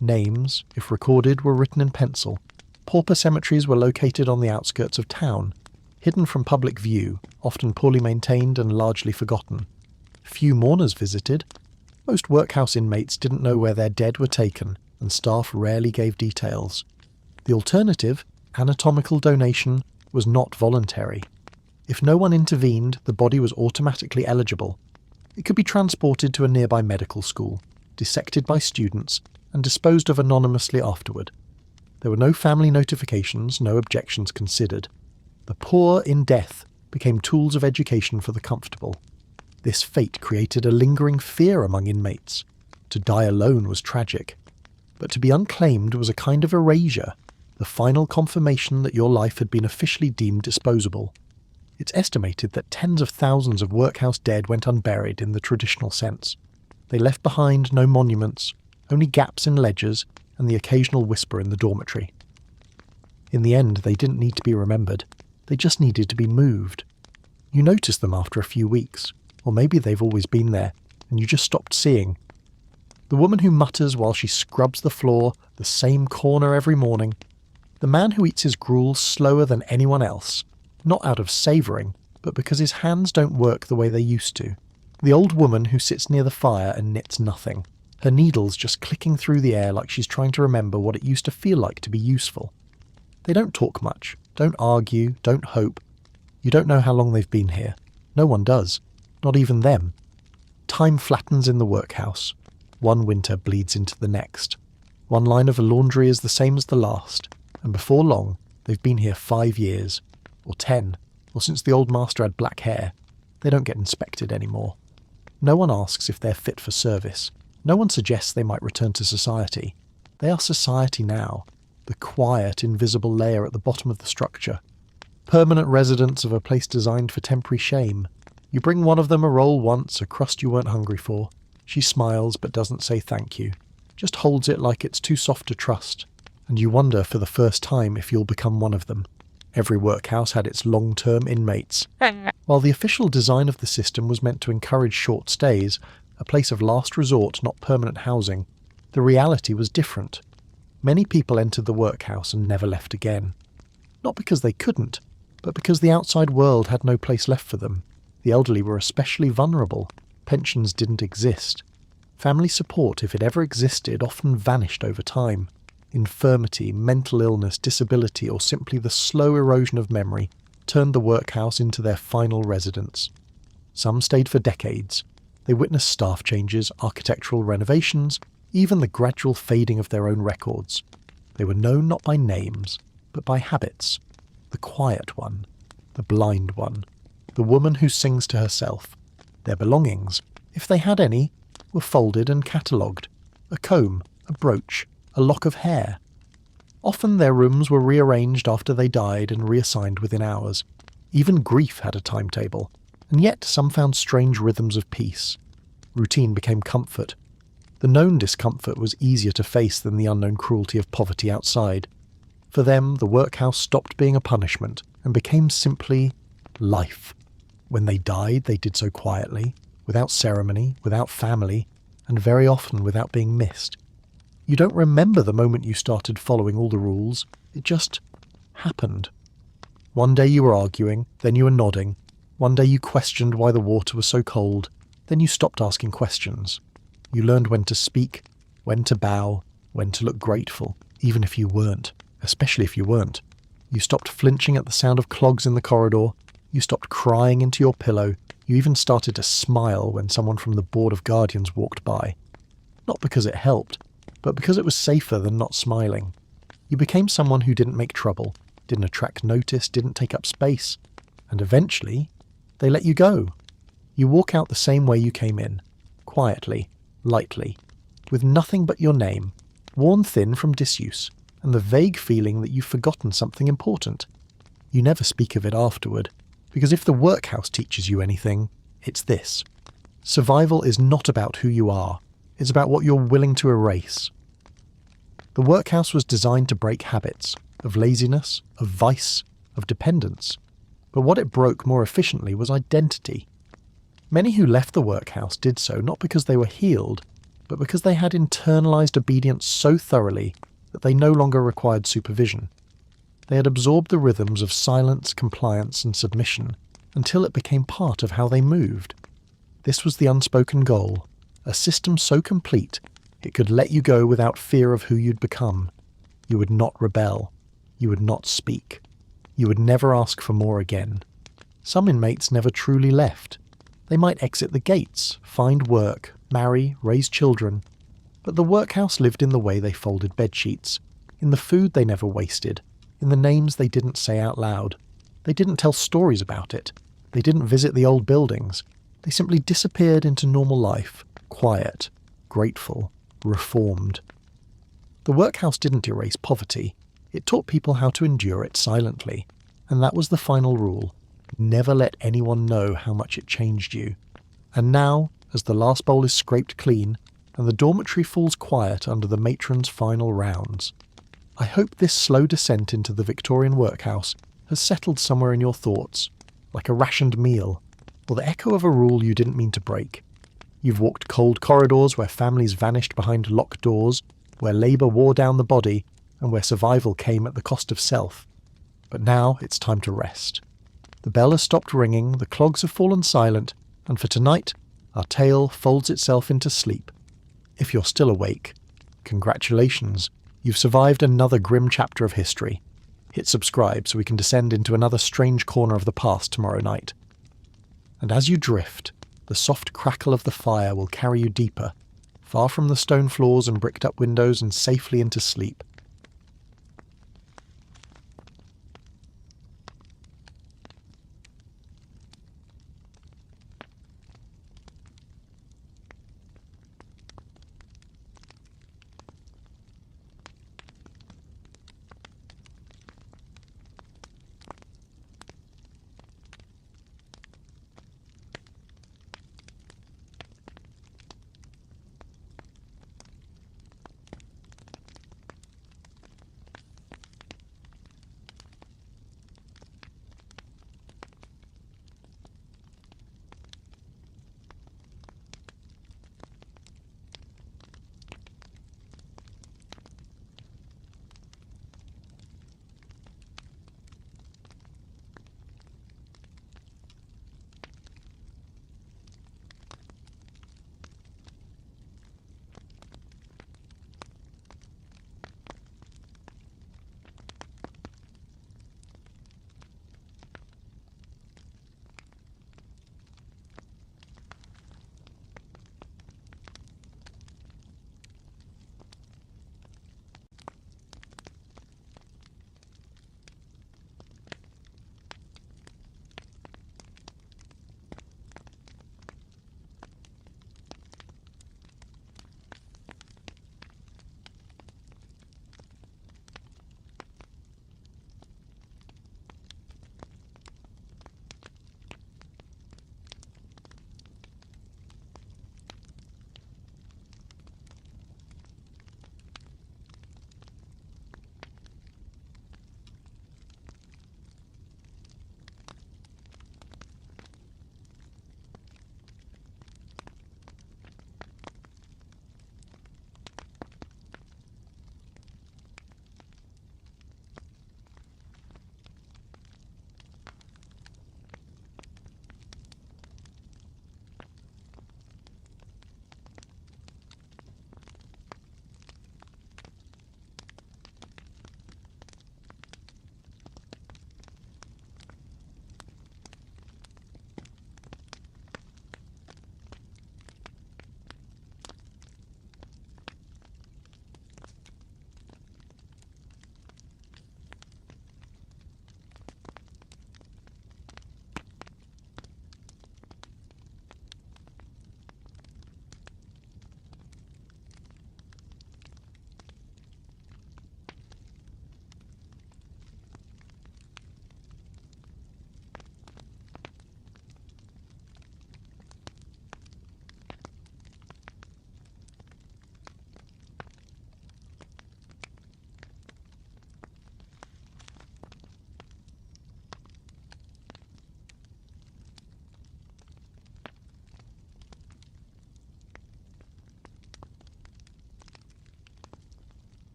Names, if recorded, were written in pencil. Pauper cemeteries were located on the outskirts of town, hidden from public view, often poorly maintained and largely forgotten. Few mourners visited. Most workhouse inmates didn't know where their dead were taken, and staff rarely gave details. The alternative, anatomical donation, was not voluntary. If no one intervened, the body was automatically eligible. It could be transported to a nearby medical school, dissected by students, and disposed of anonymously afterward. There were no family notifications, no objections considered. The poor in death became tools of education for the comfortable. This fate created a lingering fear among inmates. To die alone was tragic. But to be unclaimed was a kind of erasure, the final confirmation that your life had been officially deemed disposable. It's estimated that tens of thousands of workhouse dead went unburied in the traditional sense. They left behind no monuments, only gaps in ledgers and the occasional whisper in the dormitory. In the end, they didn't need to be remembered. They just needed to be moved. You notice them after a few weeks, or maybe they've always been there, and you just stopped seeing. The woman who mutters while she scrubs the floor, the same corner every morning. The man who eats his gruel slower than anyone else, not out of savouring, but because his hands don't work the way they used to. The old woman who sits near the fire and knits nothing, her needles just clicking through the air like she's trying to remember what it used to feel like to be useful. They don't talk much, don't argue, don't hope. You don't know how long they've been here. No one does. Not even them. Time flattens in the workhouse. One winter bleeds into the next. One line of a laundry is the same as the last, and before long, they've been here 5 years, or 10, or since the old master had black hair. They don't get inspected anymore. No one asks if they're fit for service. No one suggests they might return to society. They are society now, the quiet, invisible layer at the bottom of the structure. Permanent residents of a place designed for temporary shame. You bring one of them a roll once, a crust you weren't hungry for. She smiles but doesn't say thank you. Just holds it like it's too soft to trust. And you wonder for the first time if you'll become one of them. Every workhouse had its long-term inmates. While the official design of the system was meant to encourage short stays, a place of last resort, not permanent housing, the reality was different. Many people entered the workhouse and never left again. Not because they couldn't, but because the outside world had no place left for them. The elderly were especially vulnerable. Pensions didn't exist. Family support, if it ever existed, often vanished over time. Infirmity, mental illness, disability, or simply the slow erosion of memory turned the workhouse into their final residence. Some stayed for decades. They witnessed staff changes, architectural renovations, even the gradual fading of their own records. They were known not by names, but by habits. The quiet one, the blind one, the woman who sings to herself. Their belongings, if they had any, were folded and catalogued. A comb, a brooch, a lock of hair. Often their rooms were rearranged after they died and reassigned within hours. Even grief had a timetable, and yet some found strange rhythms of peace. Routine became comfort. The known discomfort was easier to face than the unknown cruelty of poverty outside. For them, the workhouse stopped being a punishment and became simply life. When they died, they did so quietly, without ceremony, without family, and very often without being missed. You don't remember the moment you started following all the rules. It just happened. One day you were arguing, then you were nodding. One day you questioned why the water was so cold, then you stopped asking questions. You learned when to speak, when to bow, when to look grateful, even if you weren't, especially if you weren't. You stopped flinching at the sound of clogs in the corridor. You stopped crying into your pillow. You even started to smile when someone from the Board of Guardians walked by. Not because it helped, but because it was safer than not smiling. You became someone who didn't make trouble, didn't attract notice, didn't take up space. And eventually, they let you go. You walk out the same way you came in, quietly, lightly, with nothing but your name, worn thin from disuse, and the vague feeling that you've forgotten something important. You never speak of it afterward, because if the workhouse teaches you anything, it's this. Survival is not about who you are, it's about what you're willing to erase. The workhouse was designed to break habits, of laziness, of vice, of dependence. But what it broke more efficiently was identity. Many who left the workhouse did so not because they were healed, but because they had internalized obedience so thoroughly that they no longer required supervision. They had absorbed the rhythms of silence, compliance, and submission until it became part of how they moved. This was the unspoken goal, a system so complete it could let you go without fear of who you'd become. You would not rebel. You would not speak. You would never ask for more again. Some inmates never truly left. They might exit the gates, find work, marry, raise children. But the workhouse lived in the way they folded bedsheets, in the food they never wasted, in the names they didn't say out loud. They didn't tell stories about it. They didn't visit the old buildings. They simply disappeared into normal life, quiet, grateful, reformed. The workhouse didn't erase poverty. It taught people how to endure it silently. And that was the final rule. Never let anyone know how much it changed you. And now, as the last bowl is scraped clean, and the dormitory falls quiet under the matron's final rounds, I hope this slow descent into the Victorian workhouse has settled somewhere in your thoughts, like a rationed meal, or the echo of a rule you didn't mean to break. You've walked cold corridors where families vanished behind locked doors, where labour wore down the body, and where survival came at the cost of self. But now it's time to rest. The bell has stopped ringing, the clogs have fallen silent, and for tonight, our tale folds itself into sleep. If you're still awake, congratulations, you've survived another grim chapter of history. Hit subscribe so we can descend into another strange corner of the past tomorrow night. And as you drift, the soft crackle of the fire will carry you deeper, far from the stone floors and bricked-up windows and safely into sleep.